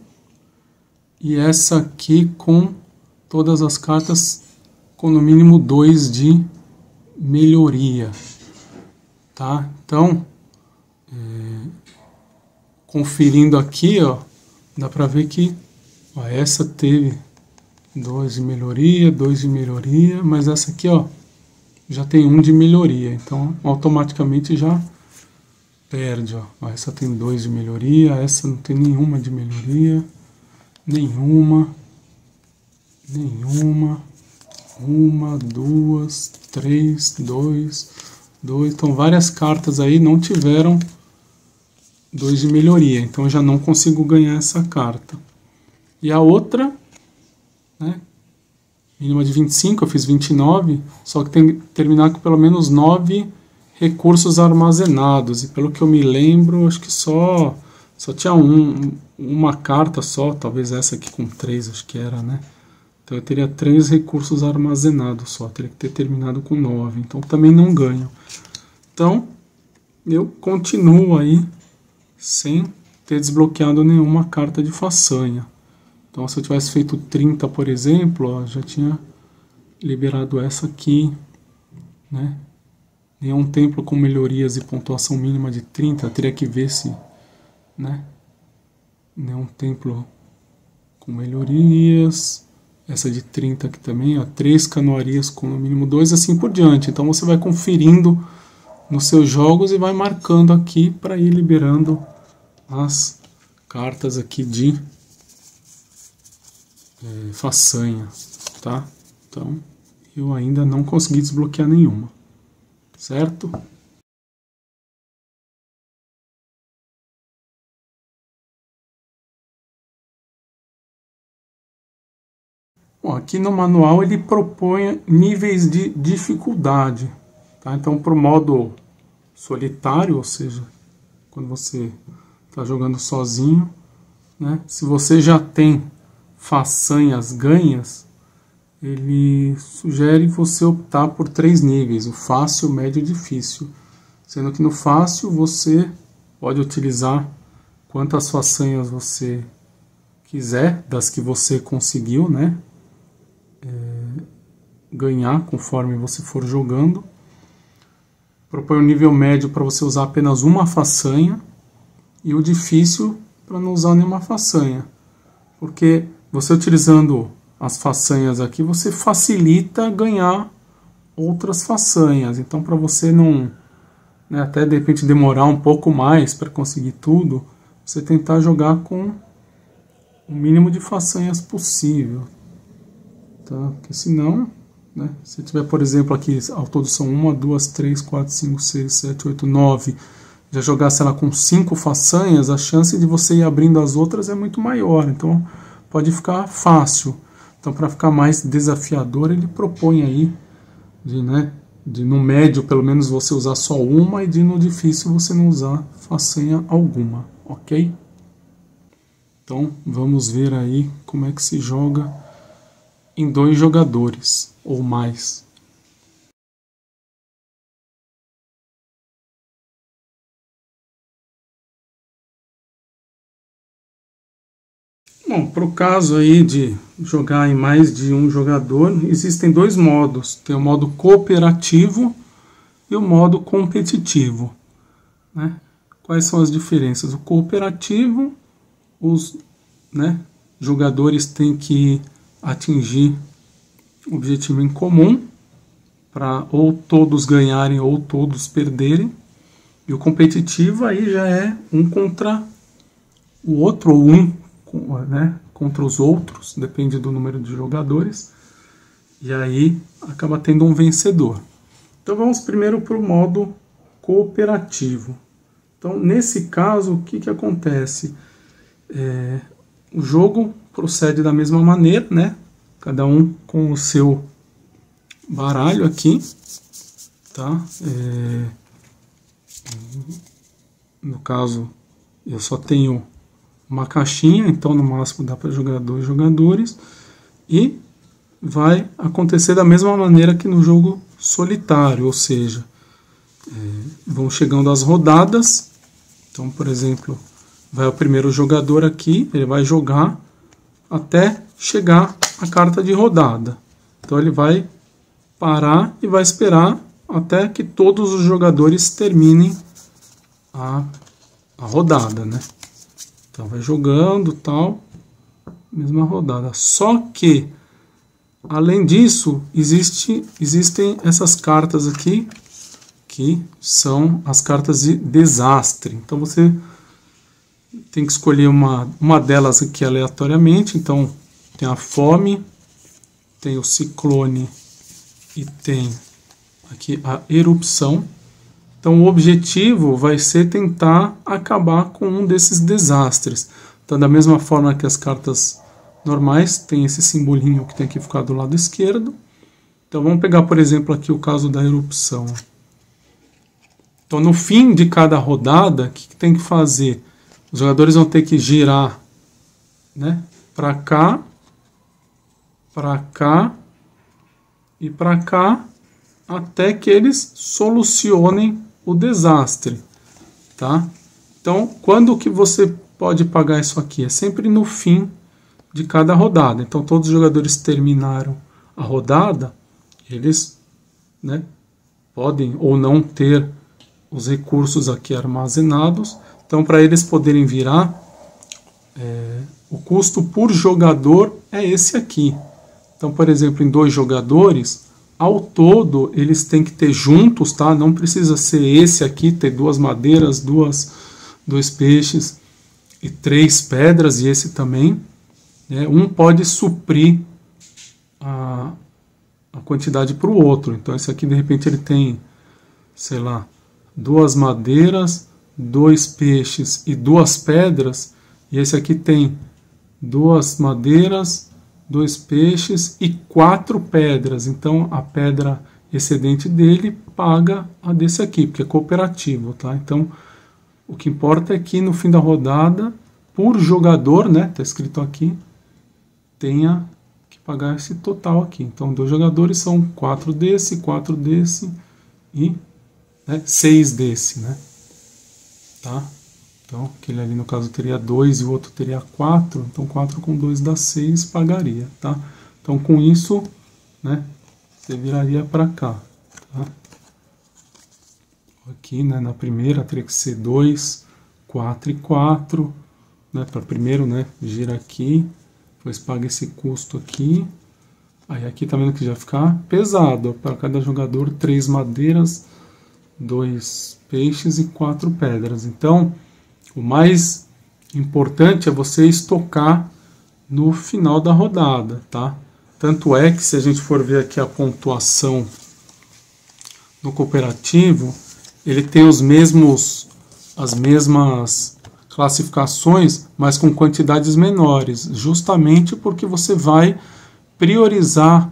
e essa aqui com todas as cartas com no mínimo 2 de melhoria, tá? Então, conferindo aqui, ó, dá para ver que ó, essa teve 2 de melhoria, 2 de melhoria, mas essa aqui, ó, já tem 1 de melhoria, então automaticamente já perde, ó. Essa tem 2 de melhoria, essa não tem nenhuma de melhoria, nenhuma, 1, 2, 3, 2, então várias cartas aí não tiveram 2 de melhoria, então eu já não consigo ganhar essa carta. E a outra, né, mínima de 25, eu fiz 29, só que tem que terminar com pelo menos 9 recursos armazenados. E pelo que eu me lembro, acho que só tinha uma carta só, talvez essa aqui com 3, acho que era, né? Então eu teria 3 recursos armazenados só, teria que ter terminado com 9, então também não ganho. Então, eu continuo aí sem ter desbloqueado nenhuma carta de façanha. Então, se eu tivesse feito 30, por exemplo, ó, já tinha liberado essa aqui, né? Nenhum templo com melhorias e pontuação mínima de 30, eu teria que ver se, né? Nenhum templo com melhorias, essa de 30 aqui também, ó, 3 canoarias com no mínimo 2, assim por diante. Então você vai conferindo nos seus jogos e vai marcando aqui para ir liberando as cartas aqui de façanha, tá? Então, eu ainda não consegui desbloquear nenhuma, certo? Bom, aqui no manual ele propõe níveis de dificuldade, tá? Então, para o modo solitário, ou seja, quando você está jogando sozinho, né? Se você já tem façanhas ganhas, ele sugere você optar por 3 níveis, o fácil, o médio e o difícil. Sendo que no fácil você pode utilizar quantas façanhas você quiser, das que você conseguiu, né? Ganhar conforme você for jogando. Propõe um nível médio para você usar apenas uma façanha e o difícil para não usar nenhuma façanha. Porque você utilizando as façanhas aqui, você facilita ganhar outras façanhas. Então, para você não, né, até de repente demorar um pouco mais para conseguir tudo, você tentar jogar com o mínimo de façanhas possível, tá? Porque senão né? Se tiver, por exemplo, aqui, ao todo são 1, 2, 3, 4, 5, 6, 7, 8, 9, já jogasse ela com 5 façanhas, a chance de você ir abrindo as outras é muito maior, então pode ficar fácil. Então, para ficar mais desafiador, ele propõe aí de no médio, pelo menos, você usar só uma, e de no difícil você não usar façanha alguma, ok? Então, vamos ver aí como é que se joga em 2 jogadores ou mais. Bom, para o caso aí de jogar em mais de um jogador, existem 2 modos. Tem o modo cooperativo e o modo competitivo, né? Quais são as diferenças? O cooperativo, os jogadores têm que atingir um objetivo em comum para ou todos ganharem ou todos perderem. E o competitivo aí já é um contra o outro, ou um contra os outros, depende do número de jogadores, e aí acaba tendo um vencedor. Então vamos primeiro para o modo cooperativo. Então nesse caso, o que acontece? O jogo procede da mesma maneira, né? Cada um com o seu baralho aqui, tá? No caso, eu só tenho uma caixinha, então no máximo dá para jogar 2 jogadores, e vai acontecer da mesma maneira que no jogo solitário, ou seja, vão chegando as rodadas. Então, por exemplo, vai o primeiro jogador aqui, ele vai jogar até chegar a carta de rodada. Então ele vai parar e vai esperar até que todos os jogadores terminem a rodada, né? Então vai jogando, tal, mesma rodada. Só que, além disso, existem essas cartas aqui, que são as cartas de desastre. Então você tem que escolher uma delas aqui aleatoriamente. Então tem a fome, tem o ciclone e tem aqui a erupção. Então o objetivo vai ser tentar acabar com um desses desastres. Então, da mesma forma que as cartas normais, tem esse simbolinho que tem que ficar do lado esquerdo. Então vamos pegar, por exemplo, aqui o caso da erupção. Então no fim de cada rodada, o que tem que fazer? Os jogadores vão ter que girar, né, para cá e para cá, até que eles solucionem o desastre, tá? Então, quando que você pode pagar isso aqui? É sempre no fim de cada rodada. Então, todos os jogadores terminaram a rodada, eles, né, podem ou não ter os recursos aqui armazenados. Então, para eles poderem virar, o custo por jogador é esse aqui. Então, por exemplo, em 2 jogadores, ao todo, eles têm que ter juntos, tá? Não precisa ser esse aqui, ter 2 madeiras, 2 peixes e 3 pedras, e esse também. Né? Um pode suprir a quantidade para o outro. Então, esse aqui, de repente, ele tem, sei lá, 2 madeiras, 2 peixes e 2 pedras. E esse aqui tem 2 madeiras, 2 peixes e 4 pedras. Então a pedra excedente dele paga a desse aqui, porque é cooperativo, tá? Então o que importa é que no fim da rodada, por jogador, né, tá escrito aqui, tenha que pagar esse total aqui. Então 2 jogadores são 4 desse, 4 desse e 6 desse, né? Tá? Então, aquele ali no caso teria 2 e o outro teria 4. Então 4 com 2 dá 6, pagaria, tá? Então com isso, né, você viraria para cá, tá? Aqui, né, na primeira teria que ser 2, 4 e 4, né? Para primeiro, né, gira aqui, depois paga esse custo aqui. Aí aqui tá vendo que já fica pesado. Para cada jogador, 3 madeiras, 2 peixes e 4 pedras. Então, o mais importante é você estocar no final da rodada, tá? Tanto é que se a gente for ver aqui a pontuação no cooperativo, ele tem as mesmas classificações, mas com quantidades menores, justamente porque você vai priorizar,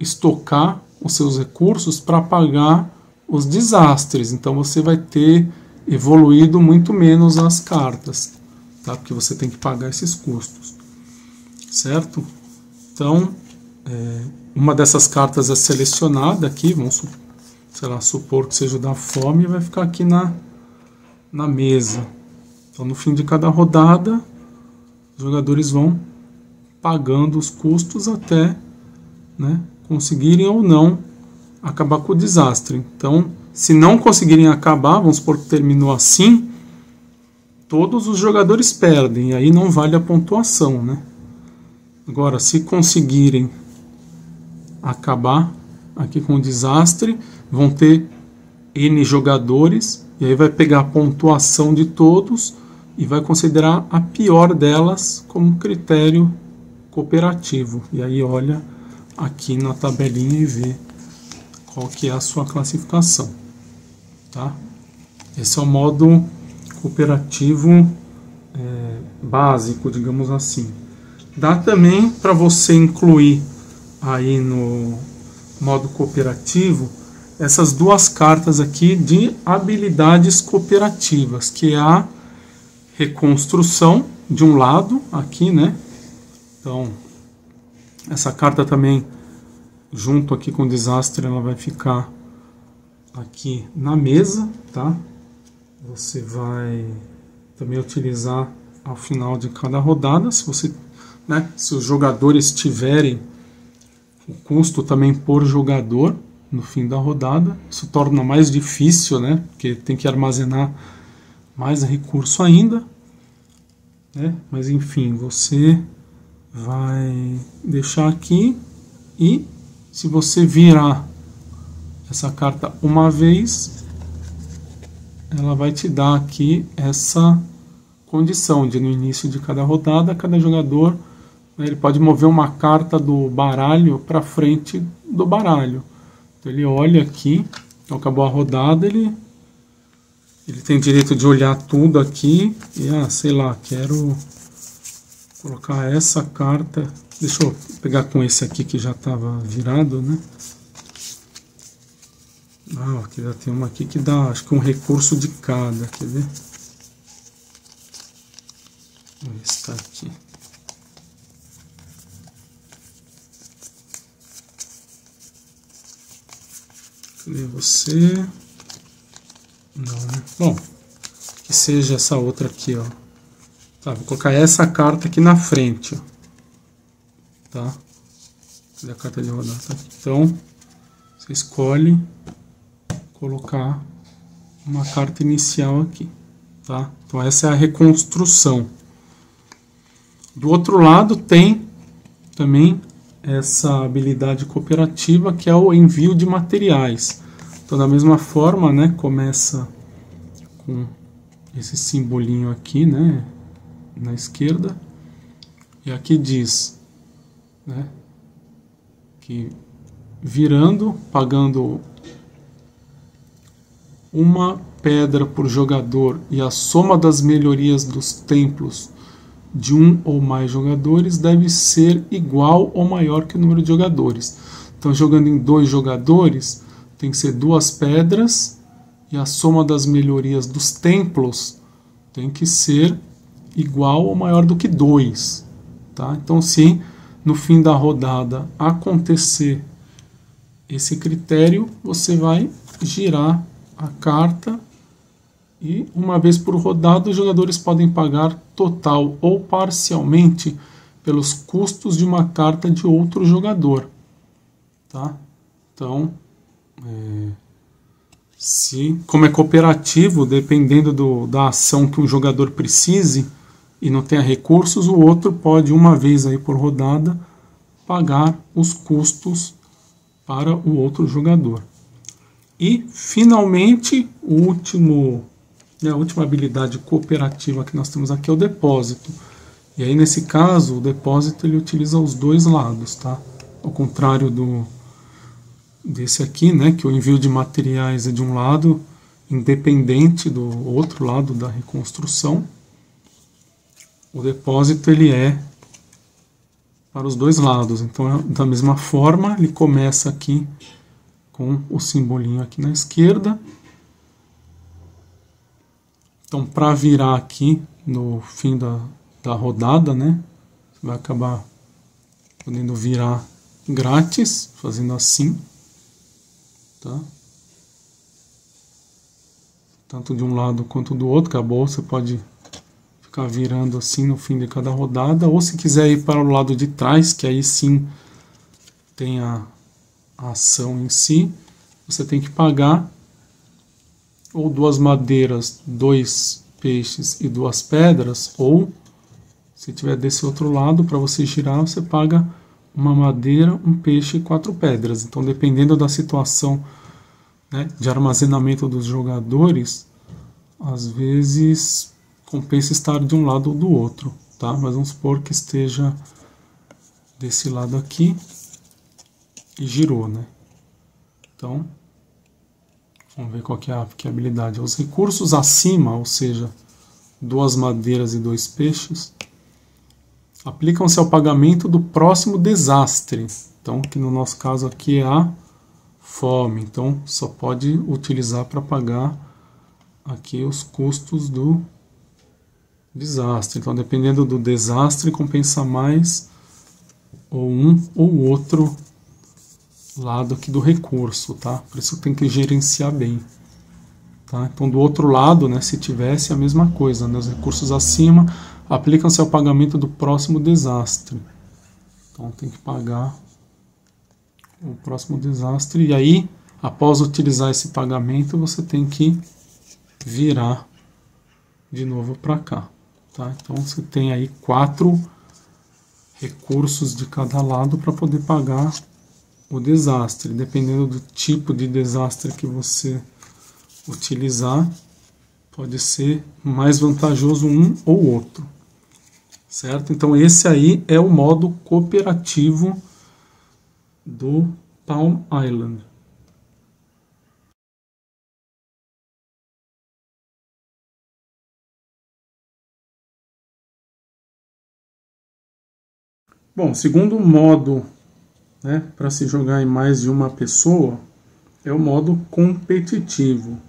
estocar os seus recursos para pagar os desastres. Então você vai ter evoluído muito menos as cartas, tá? Porque você tem que pagar esses custos, certo? Então, uma dessas cartas é selecionada aqui, vamos supor que seja o da fome, e vai ficar aqui na mesa. Então, no fim de cada rodada, os jogadores vão pagando os custos até, né, conseguirem ou não acabar com o desastre. Então, se não conseguirem acabar, vamos supor que terminou assim, todos os jogadores perdem, e aí não vale a pontuação, né? Agora, se conseguirem acabar aqui com o desastre, vão ter N jogadores, e aí vai pegar a pontuação de todos e vai considerar a pior delas como critério cooperativo. E aí olha aqui na tabelinha e vê qual que é a sua classificação, tá? Esse é o modo cooperativo básico, digamos assim. Dá também para você incluir aí no modo cooperativo essas duas cartas aqui de habilidades cooperativas, que é a reconstrução de um lado aqui, né? Então, essa carta também, junto aqui com o desastre, ela vai ficar aqui na mesa, tá? Você vai também utilizar ao final de cada rodada, se você, né, se os jogadores tiverem o custo também por jogador no fim da rodada, isso torna mais difícil, né, porque tem que armazenar mais recurso ainda, né? Mas enfim, você vai deixar aqui, e se você virar essa carta uma vez, ela vai te dar aqui essa condição de no início de cada rodada, cada jogador, né, ele pode mover uma carta do baralho para frente do baralho. Então ele olha aqui, então acabou a rodada, ele tem direito de olhar tudo aqui e, sei lá, quero colocar essa carta, deixa eu pegar com esse aqui que já estava virado, né? Aqui já tem uma aqui que dá, acho que um recurso de cada, quer ver? Vamos ver se está aqui. Cadê você? Não, né? Bom, que seja essa outra aqui, ó. Tá, vou colocar essa carta aqui na frente, ó. Tá? Cadê a carta de rodar? Tá aqui. Então, você escolhe colocar uma carta inicial aqui, tá? Então essa é a reconstrução. Do outro lado tem também essa habilidade cooperativa, que é o envio de materiais. Então da mesma forma, né, começa com esse simbolinho aqui, né, na esquerda, e aqui diz, né, que virando, pagando uma pedra por jogador e a soma das melhorias dos templos de um ou mais jogadores deve ser igual ou maior que o número de jogadores. Então, jogando em 2 jogadores, tem que ser 2 pedras e a soma das melhorias dos templos tem que ser igual ou maior do que 2. Tá? Então, se no fim da rodada acontecer esse critério, você vai girar a carta e uma vez por rodada os jogadores podem pagar total ou parcialmente pelos custos de uma carta de outro jogador, tá? Então, como é cooperativo, dependendo da ação que um jogador precise e não tenha recursos, o outro pode, uma vez aí por rodada, pagar os custos para o outro jogador. E, finalmente, a última habilidade cooperativa que nós temos aqui é o depósito. E aí nesse caso o depósito ele utiliza os dois lados, tá? Ao contrário desse aqui, né, que o envio de materiais é de um lado, independente do outro lado da reconstrução. O depósito ele é para os dois lados. Então, da mesma forma, ele começa aqui com o simbolinho aqui na esquerda. Então, para virar aqui no fim da rodada, né, você vai acabar podendo virar grátis, fazendo assim, tá? Tanto de um lado quanto do outro. Acabou, você pode ficar virando assim no fim de cada rodada, ou se quiser ir para o lado de trás, que aí sim tem a ação em si, você tem que pagar ou 2 madeiras, 2 peixes e 2 pedras, ou se tiver desse outro lado, para você girar, você paga 1 madeira, 1 peixe e 4 pedras. Então, dependendo da situação, né, de armazenamento dos jogadores, às vezes compensa estar de um lado ou do outro, tá? Mas vamos supor que esteja desse lado aqui e girou, né? Então, vamos ver qual que é a habilidade. Os recursos acima, ou seja, 2 madeiras e 2 peixes, aplicam-se ao pagamento do próximo desastre. Então, que no nosso caso aqui é a fome. Então, só pode utilizar para pagar aqui os custos do desastre. Então, dependendo do desastre, compensa mais ou um ou outro lado aqui do recurso, tá? Por isso tem que gerenciar bem, tá? Então, do outro lado, né, se tivesse a mesma coisa, né, os recursos acima aplicam-se ao pagamento do próximo desastre. Então, tem que pagar o próximo desastre, e aí, após utilizar esse pagamento, você tem que virar de novo para cá, tá? Então, você tem aí 4 recursos de cada lado para poder pagar o desastre. Dependendo do tipo de desastre que você utilizar, pode ser mais vantajoso um ou outro, certo? Então, esse aí é o modo cooperativo do Palm Island. Bom, segundo modo, né, para se jogar em mais de uma pessoa, é o modo competitivo.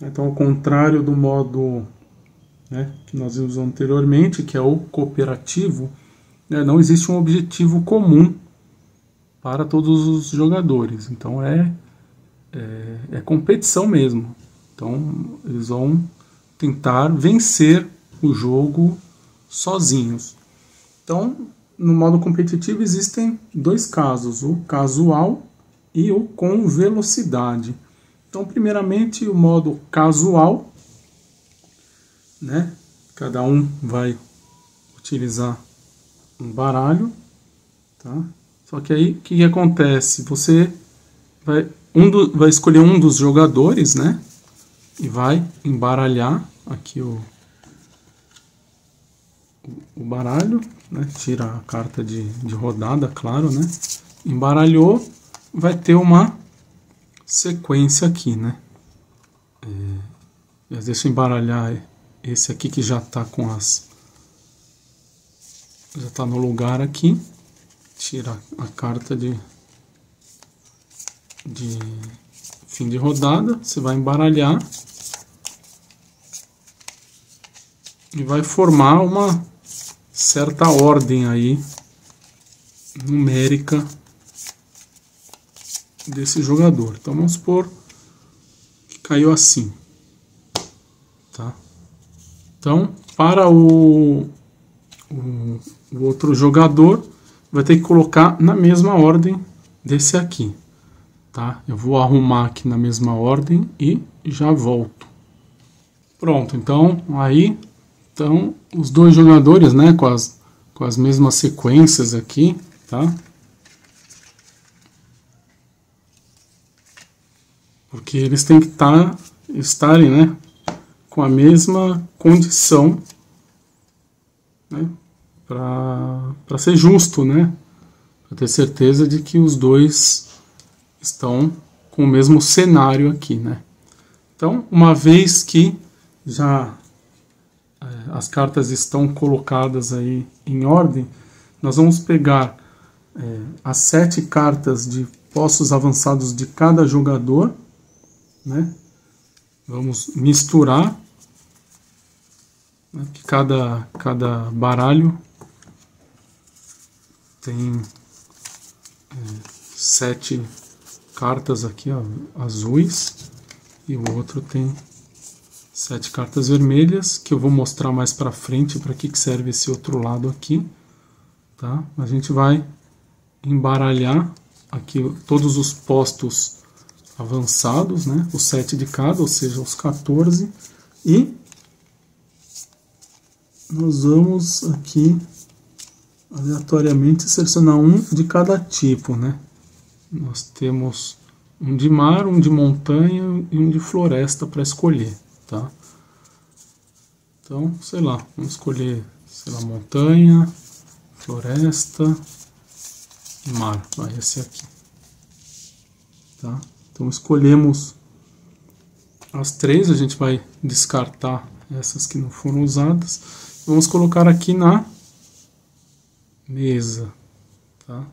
Então, ao contrário do modo, né, que nós vimos anteriormente, que é o cooperativo, né, não existe um objetivo comum para todos os jogadores. Então, é competição mesmo. Então, eles vão tentar vencer o jogo sozinhos. Então, no modo competitivo existem 2 casos, o casual e o com velocidade. Então, primeiramente, o modo casual, né? Cada um vai utilizar um baralho, tá? Só que aí, o que acontece? Você vai escolher um dos jogadores, né? E vai embaralhar aqui o baralho, né? Tira a carta de rodada, claro, né? Embaralhou, vai ter uma sequência aqui, né? Deixa eu embaralhar esse aqui que já está com já está no lugar aqui. Tira a carta de fim de rodada. Você vai embaralhar e vai formar uma certa ordem aí numérica desse jogador. Então vamos supor que caiu assim, tá? Então, para o outro jogador, vai ter que colocar na mesma ordem desse aqui, tá? Eu vou arrumar aqui na mesma ordem e já volto. Pronto, então aí estão os 2 jogadores, né, com as mesmas sequências aqui, tá? Porque eles têm que estarem, né, com a mesma condição, né, para ser justo, né? Para ter certeza de que os dois estão com o mesmo cenário aqui, né? Então, uma vez que já as cartas estão colocadas aí em ordem, nós vamos pegar as 7 cartas de postos avançados de cada jogador, né? Vamos misturar, né? Que cada baralho tem 7 cartas aqui, ó, azuis, e o outro tem 7 cartas vermelhas, que eu vou mostrar mais pra frente para que serve esse outro lado aqui, tá? A gente vai embaralhar aqui todos os postos avançados, né? Os 7 de cada, ou seja, os 14, e nós vamos aqui aleatoriamente selecionar um de cada tipo, né? Nós temos um de mar, um de montanha e um de floresta para escolher, tá? Então, sei lá, vamos escolher, sei lá, montanha, floresta e mar, vai esse aqui, tá? Então escolhemos as 3, a gente vai descartar essas que não foram usadas, vamos colocar aqui na mesa, tá?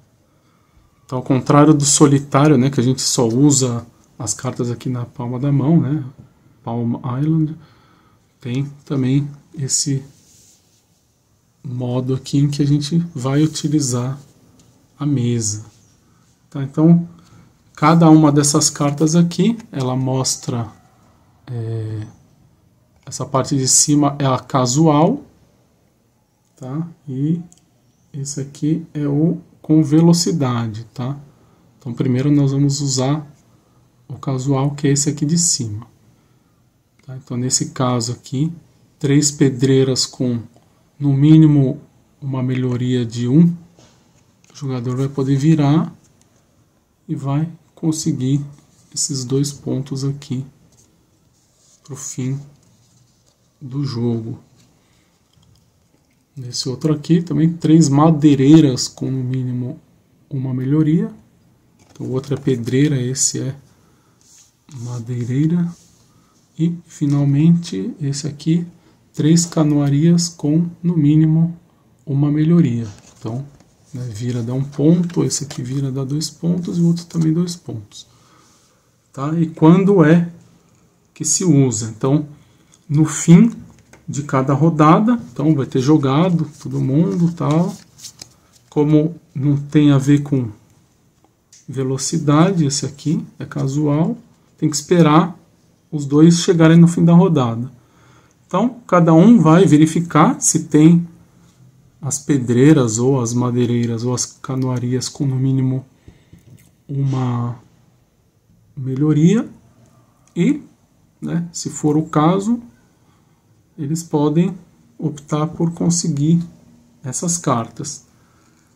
Então, ao contrário do solitário, né, que a gente só usa as cartas aqui na palma da mão, né, Palm Island, tem também esse modo aqui em que a gente vai utilizar a mesa, tá? Então, cada uma dessas cartas aqui, ela mostra essa parte de cima é a casual, tá? E esse aqui é o com velocidade, tá? Então primeiro nós vamos usar o casual, que é esse aqui de cima, tá? Então nesse caso aqui, 3 pedreiras com no mínimo uma melhoria de 1, o jogador vai poder virar e vai conseguir esses 2 pontos aqui para o fim do jogo. Nesse outro aqui também 3 madeireiras com no mínimo uma melhoria. Então, o outro é pedreira, esse é madeireira. E finalmente esse aqui, 3 canoarias com no mínimo uma melhoria. Então, né, vira dá 1 ponto, esse aqui vira dá 2 pontos e o outro também 2 pontos. Tá? E quando é que se usa? Então, no fim de cada rodada, então vai ter jogado todo mundo, tal. Como não tem a ver com velocidade, esse aqui é casual, tem que esperar os dois chegarem no fim da rodada. Então, cada um vai verificar se tem as pedreiras ou as madeireiras ou as canoarias com no mínimo uma melhoria e, né, se for o caso, eles podem optar por conseguir essas cartas.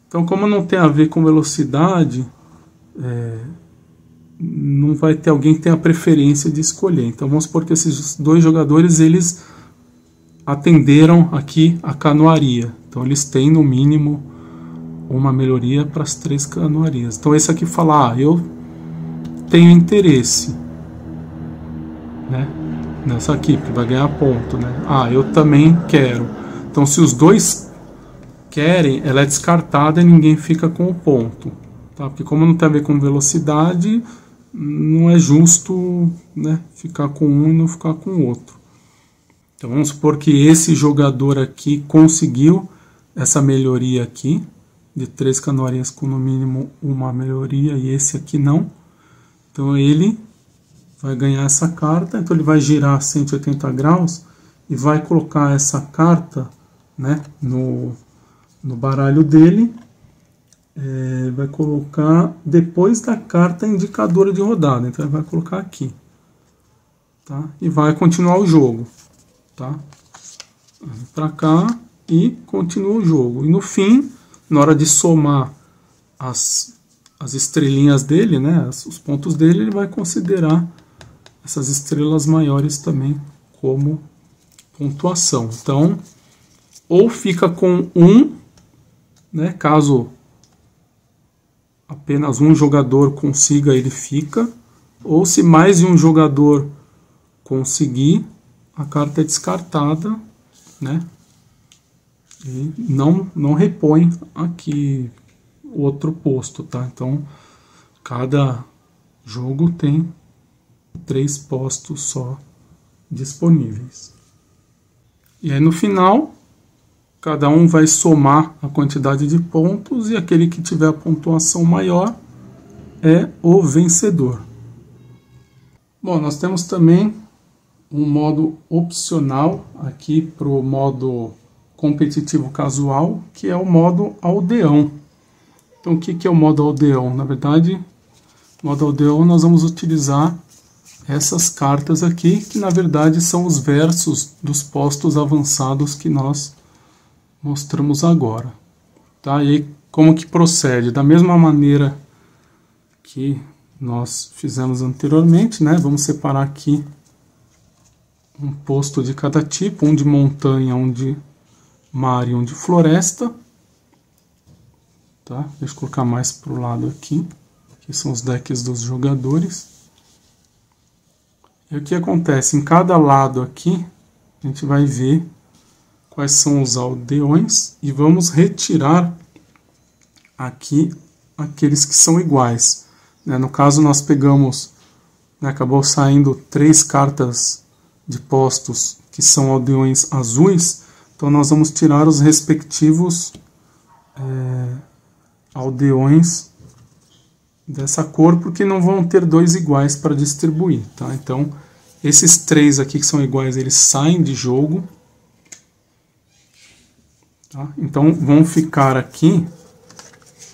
Então, como não tem a ver com velocidade, não vai ter alguém que tenha a preferência de escolher. Então, vamos supor que esses 2 jogadores, eles atenderam aqui a canoaria. Então, eles têm no mínimo uma melhoria para as 3 canoarias. Então, esse aqui fala, eu tenho interesse, né, nessa aqui, que vai ganhar ponto, né? Eu também quero. Então, se os 2 querem, ela é descartada e ninguém fica com o ponto, tá? Porque como não tem a ver com velocidade, não é justo, né, ficar com um e não ficar com o outro. Então, vamos supor que esse jogador aqui conseguiu essa melhoria aqui, de 3 canoarias com no mínimo uma melhoria, e esse aqui não. Então, ele vai ganhar essa carta, então ele vai girar 180 graus e vai colocar essa carta, né, no baralho dele, vai colocar depois da carta indicadora de rodada, então ele vai colocar aqui, tá? E vai continuar o jogo, tá? Para cá e continua o jogo. E no fim, na hora de somar as estrelinhas dele, né, os pontos dele, ele vai considerar essas estrelas maiores também como pontuação. Então, ou fica com 1 né? Caso apenas um jogador consiga, ele fica. Ou se mais de um jogador conseguir, a carta é descartada, né? E não repõe aqui o outro posto, tá? Então, cada jogo tem 3 postos só disponíveis. E aí no final, cada um vai somar a quantidade de pontos e aquele que tiver a pontuação maior é o vencedor. Bom, nós temos também um modo opcional aqui para o modo competitivo casual, que é o modo aldeão. Então o que é o modo aldeão? Na verdade, no modo aldeão nós vamos utilizar essas cartas aqui, que na verdade são os versos dos postos avançados que nós mostramos agora. Tá? E aí, como que procede? Da mesma maneira que nós fizemos anteriormente, né? Vamos separar aqui um posto de cada tipo, um de montanha, um de mar e um de floresta. Tá? Deixa eu colocar mais para o lado aqui, que são os decks dos jogadores. E o que acontece? Em cada lado aqui, a gente vai ver quais são os aldeões e vamos retirar aqui aqueles que são iguais. No caso, nós pegamos, acabou saindo 3 cartas de postos que são aldeões azuis, então nós vamos tirar os respectivos aldeões dessa cor, porque não vão ter 2 iguais para distribuir. Tá? Então, esses 3 aqui que são iguais, eles saem de jogo. Tá? Então, vão ficar aqui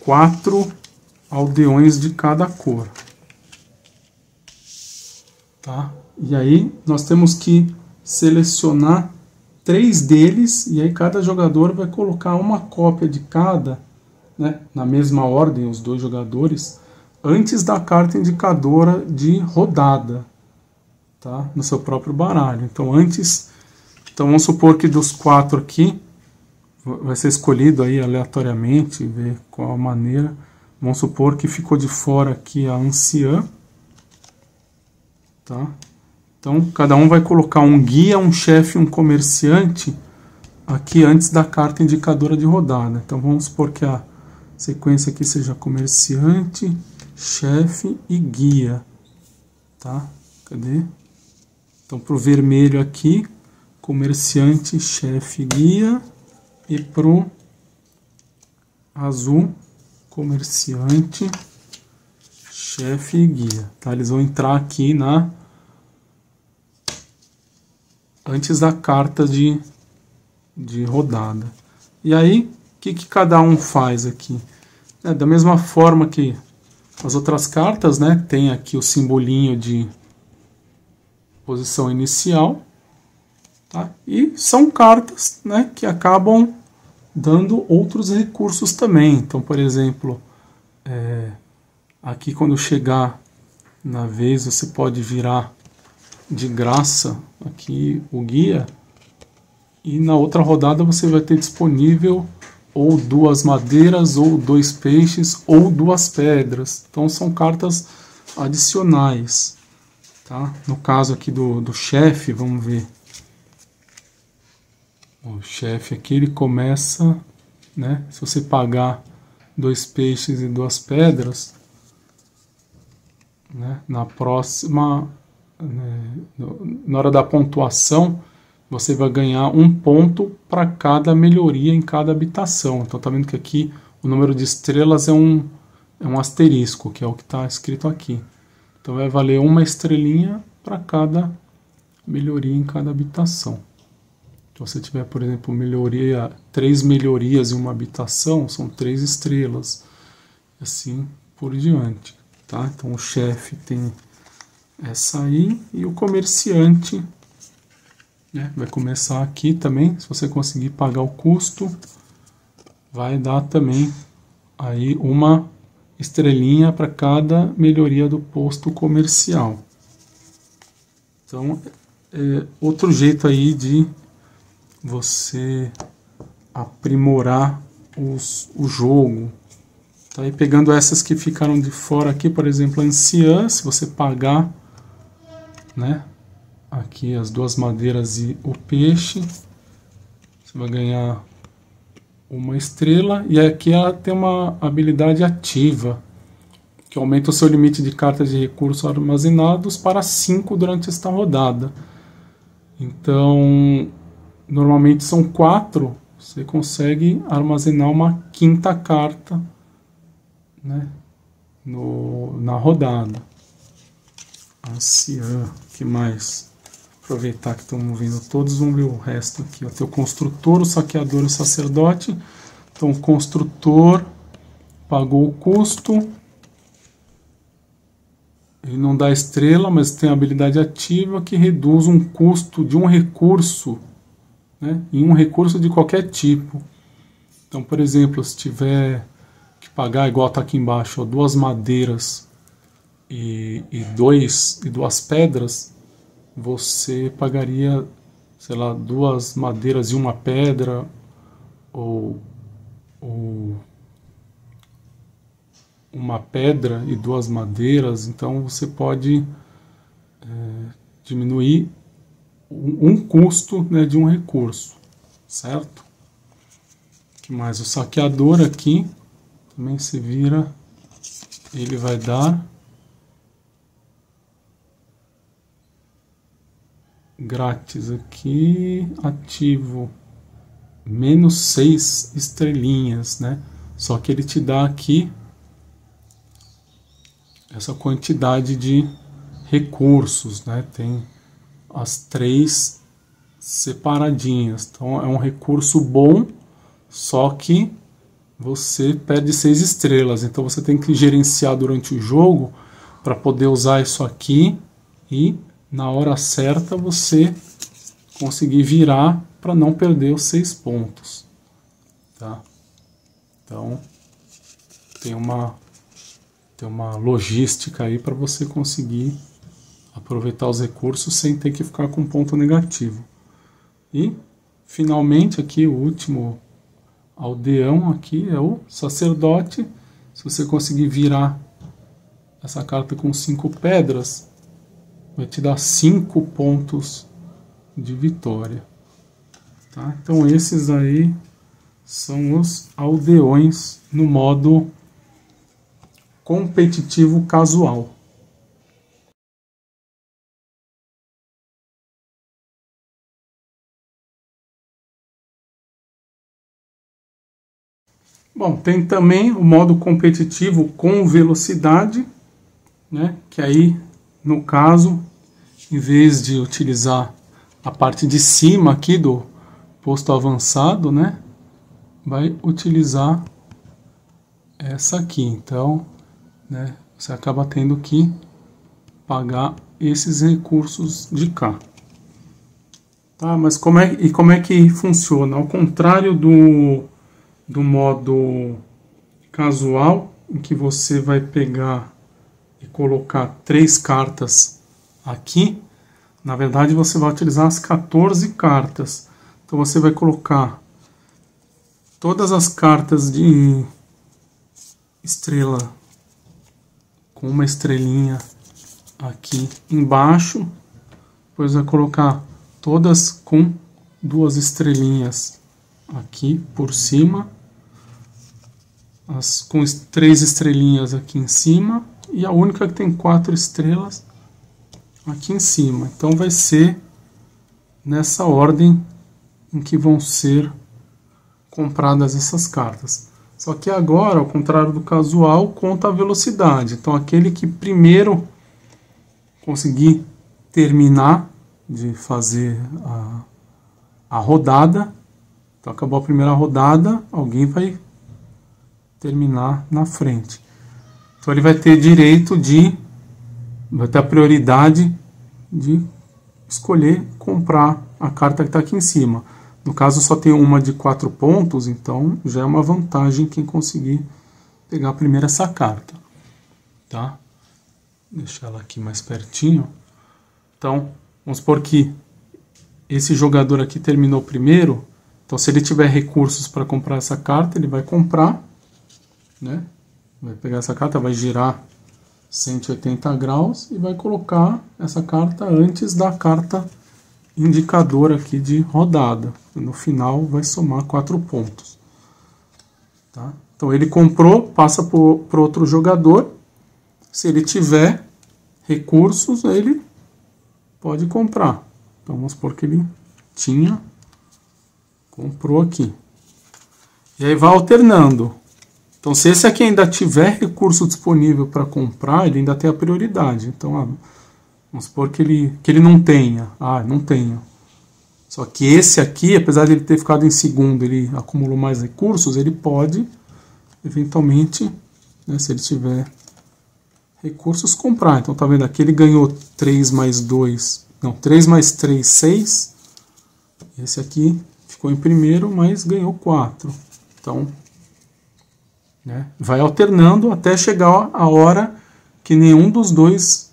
4 aldeões de cada cor. Tá? E aí nós temos que selecionar 3 deles, e aí cada jogador vai colocar uma cópia de cada, né, na mesma ordem, os 2 jogadores, antes da carta indicadora de rodada, tá? No seu próprio baralho. Então vamos supor que dos 4 aqui, vai ser escolhido aí aleatoriamente, ver qual a maneira. Vamos supor que ficou de fora aqui a anciã. Tá? Então, cada um vai colocar um guia, um chefe e um comerciante aqui antes da carta indicadora de rodada. Então, vamos supor que a sequência aqui seja comerciante, chefe e guia. Tá? Cadê? Então, para o vermelho aqui, comerciante, chefe, guia. E para o azul, comerciante, chefe e guia. Tá? Eles vão entrar aqui antes da carta de rodada. E aí, o que cada um faz aqui? Da mesma forma que as outras cartas, né, tem aqui o simbolinho de posição inicial. Tá? E são cartas, né, que acabam dando outros recursos também. Então, por exemplo, aqui quando chegar na vez, você pode virar de graça aqui o guia, e na outra rodada você vai ter disponível ou 2 madeiras, ou 2 peixes, ou 2 pedras. Então são cartas adicionais. Tá? No caso aqui do chefe, vamos ver. O chefe aqui, ele começa, né, se você pagar 2 peixes e 2 pedras, né, na próxima, né, na hora da pontuação, você vai ganhar 1 ponto para cada melhoria em cada habitação. Então tá vendo que aqui o número de estrelas é um asterisco, que é o que está escrito aqui. Então vai valer 1 estrelinha para cada melhoria em cada habitação. Se você tiver, por exemplo, 3 melhorias em uma habitação, são 3 estrelas. Assim por diante. Tá? Então o chefe tem essa aí, e o comerciante, né, vai começar aqui também. Se você conseguir pagar o custo, vai dar também aí 1 estrelinha para cada melhoria do posto comercial. Então, outro jeito aí de você aprimorar o jogo. Tá? E pegando essas que ficaram de fora aqui, por exemplo, a anciã, se você pagar, né, aqui as 2 madeiras e o peixe, você vai ganhar 1 estrela. E aqui ela tem uma habilidade ativa, que aumenta o seu limite de cartas de recursos armazenados para 5 durante esta rodada. Então, normalmente são 4, você consegue armazenar uma 5ª carta, né, na rodada. Anciã, que mais? Aproveitar que estamos vendo todos, vamos ver o resto aqui. Tem o construtor, o saqueador e o sacerdote. Então, o construtor pagou o custo. Ele não dá estrela, mas tem a habilidade ativa que reduz um custo de um recurso, né, em um recurso de qualquer tipo. Então, por exemplo, se tiver que pagar, igual está aqui embaixo, ó, 2 madeiras e 2 pedras, você pagaria, sei lá, 2 madeiras e 1 pedra, ou 1 pedra e 2 madeiras. Então você pode diminuir um custo, né, de um recurso, certo? Que mais? O saqueador aqui também se vira, ele vai dar grátis aqui, ativo, menos 6 estrelinhas, né? Só que ele te dá aqui essa quantidade de recursos, né? Tem as 3 separadinhas. Então é um recurso bom, só que você perde 6 estrelas. Então você tem que gerenciar durante o jogo para poder usar isso aqui e na hora certa você conseguir virar para não perder os 6 pontos. Tá? Então tem uma logística aí para você conseguir aproveitar os recursos sem ter que ficar com ponto negativo. E finalmente aqui o último aldeão aqui é o sacerdote. Se você conseguir virar essa carta com 5 pedras, vai te dar 5 pontos de vitória. Tá? Então esses aí são os aldeões no modo competitivo casual. Bom, tem também o modo competitivo com velocidade, né? Que aí, no caso, em vez de utilizar a parte de cima aqui do posto avançado, né? Vai utilizar essa aqui. Então, né, você acaba tendo que pagar esses recursos de cá. Tá, mas como é que funciona? Ao contrário do modo casual, em que você vai pegar e colocar 3 cartas aqui, na verdade você vai utilizar as 14 cartas. Então você vai colocar todas as cartas de estrela com 1 estrelinha aqui embaixo, depois vai colocar todas com 2 estrelinhas aqui por cima, as com 3 estrelinhas aqui em cima, e a única que tem 4 estrelas aqui em cima. Então vai ser nessa ordem em que vão ser compradas essas cartas. Só que agora, ao contrário do casual, conta a velocidade. Então aquele que primeiro conseguir terminar de fazer a rodada, então acabou a primeira rodada, alguém vai terminar na frente. Então ele vai ter direito vai ter a prioridade de escolher comprar a carta que está aqui em cima. No caso só tem uma de 4 pontos, então já é uma vantagem quem conseguir pegar primeiro essa carta. Tá? Deixar ela aqui mais pertinho. Então, vamos supor que esse jogador aqui terminou primeiro, Então, se ele tiver recursos para comprar essa carta, ele vai comprar, né? Vai pegar essa carta, vai girar 180 graus e vai colocar essa carta antes da carta indicador aqui de rodada. No final vai somar 4 pontos. Tá? Então ele comprou, passa para outro jogador. Se ele tiver recursos, ele pode comprar. Então vamos supor que ele comprou aqui. E aí vai alternando. Então se esse aqui ainda tiver recurso disponível para comprar, ele ainda tem a prioridade. Então vamos supor que ele não tenha. Não tenho. Só que esse aqui, apesar de ele ter ficado em segundo, ele acumulou mais recursos, ele pode, eventualmente, né, se ele tiver recursos, comprar. Então tá vendo aqui, ele ganhou 3 mais 2, não, 3 mais 3, 6. Esse aqui ficou em primeiro, mas ganhou 4. Então, né, vai alternando até chegar a hora que nenhum dos dois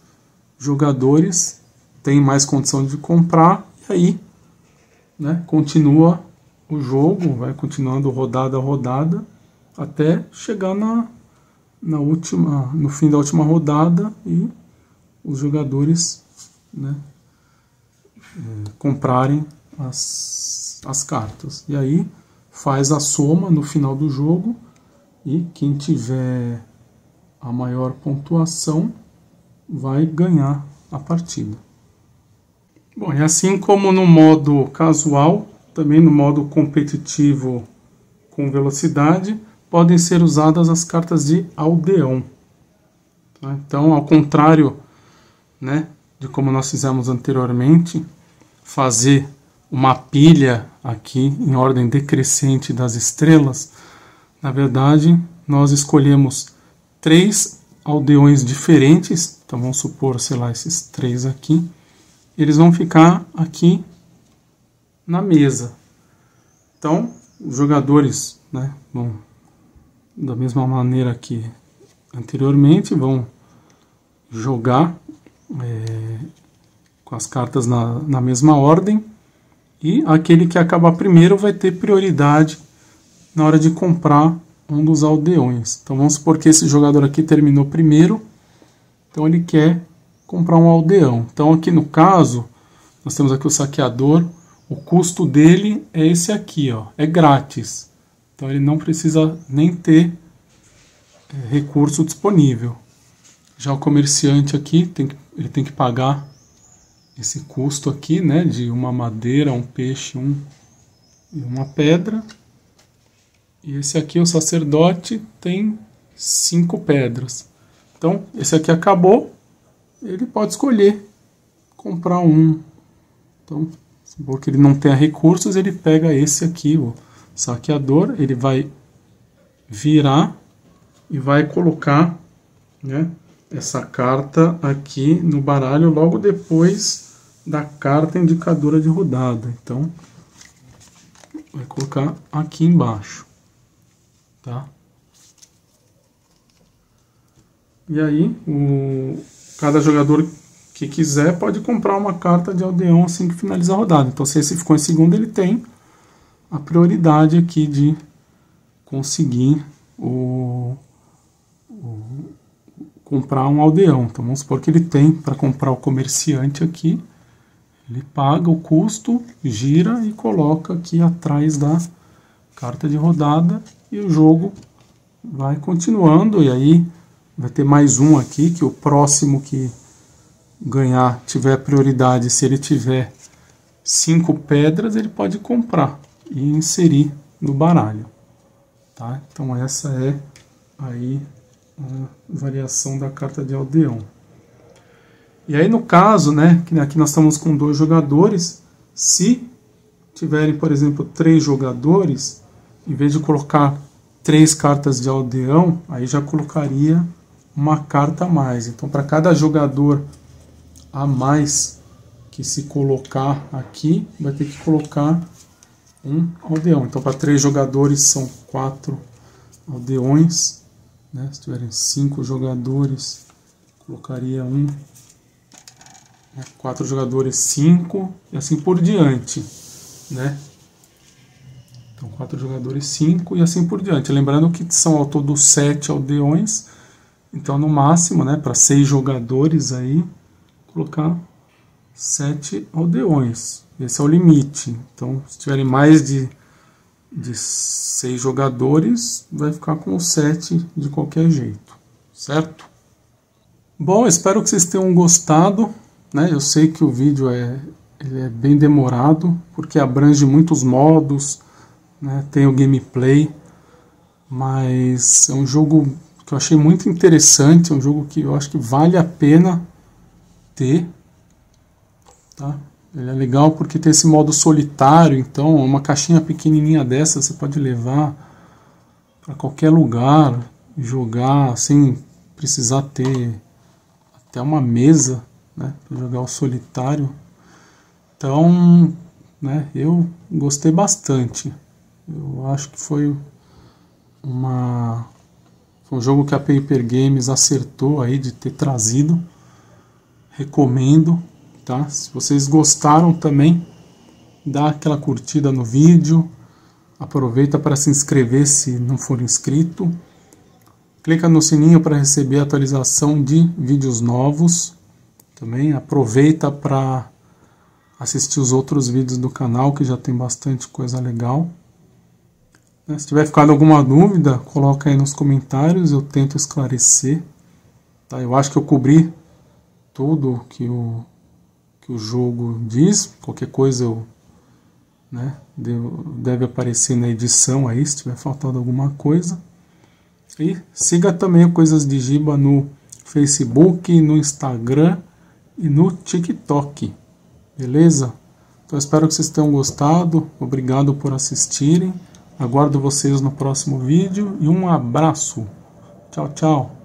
jogadores tem mais condição de comprar, e aí, né, continua o jogo, vai continuando rodada a rodada, até chegar no fim da última rodada e os jogadores, né, comprarem as cartas. E aí faz a soma no final do jogo e quem tiver a maior pontuação vai ganhar a partida. Bom, e assim como no modo casual, também no modo competitivo com velocidade, podem ser usadas as cartas de aldeão. Tá? Então, ao contrário, né, de como nós fizemos anteriormente, fazer uma pilha aqui em ordem decrescente das estrelas, na verdade, nós escolhemos 3 aldeões diferentes. Então, vamos supor, sei lá, esses 3 aqui. Eles vão ficar aqui na mesa. Então, os jogadores, né, vão, da mesma maneira que anteriormente, vão jogar com as cartas na mesma ordem. E aquele que acabar primeiro vai ter prioridade na hora de comprar um dos aldeões. Então, vamos supor que esse jogador aqui terminou primeiro. Então, ele quer comprar um aldeão. Então aqui no caso, nós temos aqui o saqueador, o custo dele é esse aqui, ó, é grátis. Então ele não precisa nem ter recurso disponível. Já o comerciante aqui, ele tem que pagar esse custo aqui, né, de uma madeira, um peixe, e uma pedra. E esse aqui, o sacerdote, tem 5 pedras. Então esse aqui acabou. Ele pode escolher comprar um. Então, porque ele não tem recursos, ele pega esse aqui, o saqueador, ele vai virar e vai colocar, né, essa carta aqui no baralho logo depois da carta indicadora de rodada. Então, vai colocar aqui embaixo, tá? E aí, cada jogador que quiser pode comprar uma carta de aldeão assim que finalizar a rodada. Então, se esse ficou em segundo, ele tem a prioridade aqui de conseguir comprar um aldeão. Então, vamos supor que ele tem para comprar o comerciante aqui. Ele paga o custo, gira e coloca aqui atrás da carta de rodada e o jogo vai continuando. E aí vai ter mais um aqui, que o próximo que ganhar tiver prioridade, se ele tiver 5 pedras, ele pode comprar e inserir no baralho. Tá? Então essa é aí a variação da carta de aldeão. E aí no caso, né, que aqui nós estamos com 2 jogadores, se tiverem, por exemplo, 3 jogadores, em vez de colocar 3 cartas de aldeão, aí já colocaria uma carta a mais. Então, para cada jogador a mais que se colocar aqui, vai ter que colocar um aldeão. Então, para 3 jogadores são 4 aldeões, né? Se tiverem 5 jogadores, colocaria 4 jogadores 5 e assim por diante, né? Então 4 jogadores 5 e assim por diante. Lembrando que são ao todo 7 aldeões. Então no máximo, né, para 6 jogadores aí, colocar 7 aldeões. Esse é o limite. Então se tiverem mais de 6 jogadores, vai ficar com 7 de qualquer jeito, certo? Bom, espero que vocês tenham gostado, né? Eu sei que o vídeo ele é bem demorado, porque abrange muitos modos, né? Tem o gameplay, mas é um jogo que eu achei muito interessante, é um jogo que eu acho que vale a pena ter, tá? Ele é legal porque tem esse modo solitário, então uma caixinha pequenininha dessa você pode levar para qualquer lugar, jogar sem precisar ter até uma mesa, né, para jogar o solitário. Então, né, eu gostei bastante. Eu acho que foi um jogo que a Paper Games acertou aí de ter trazido. Recomendo. Tá? Se vocês gostaram também, dá aquela curtida no vídeo, aproveita para se inscrever se não for inscrito, clica no sininho para receber a atualização de vídeos novos, também aproveita para assistir os outros vídeos do canal que já tem bastante coisa legal. Se tiver ficado alguma dúvida, coloca aí nos comentários, eu tento esclarecer. Tá? Eu acho que eu cobri tudo que o jogo diz, qualquer coisa deve aparecer na edição aí, se tiver faltado alguma coisa. E siga também o Coisas de Giba no Facebook, no Instagram e no TikTok, beleza? Então espero que vocês tenham gostado, obrigado por assistirem, aguardo vocês no próximo vídeo e um abraço, tchau, tchau!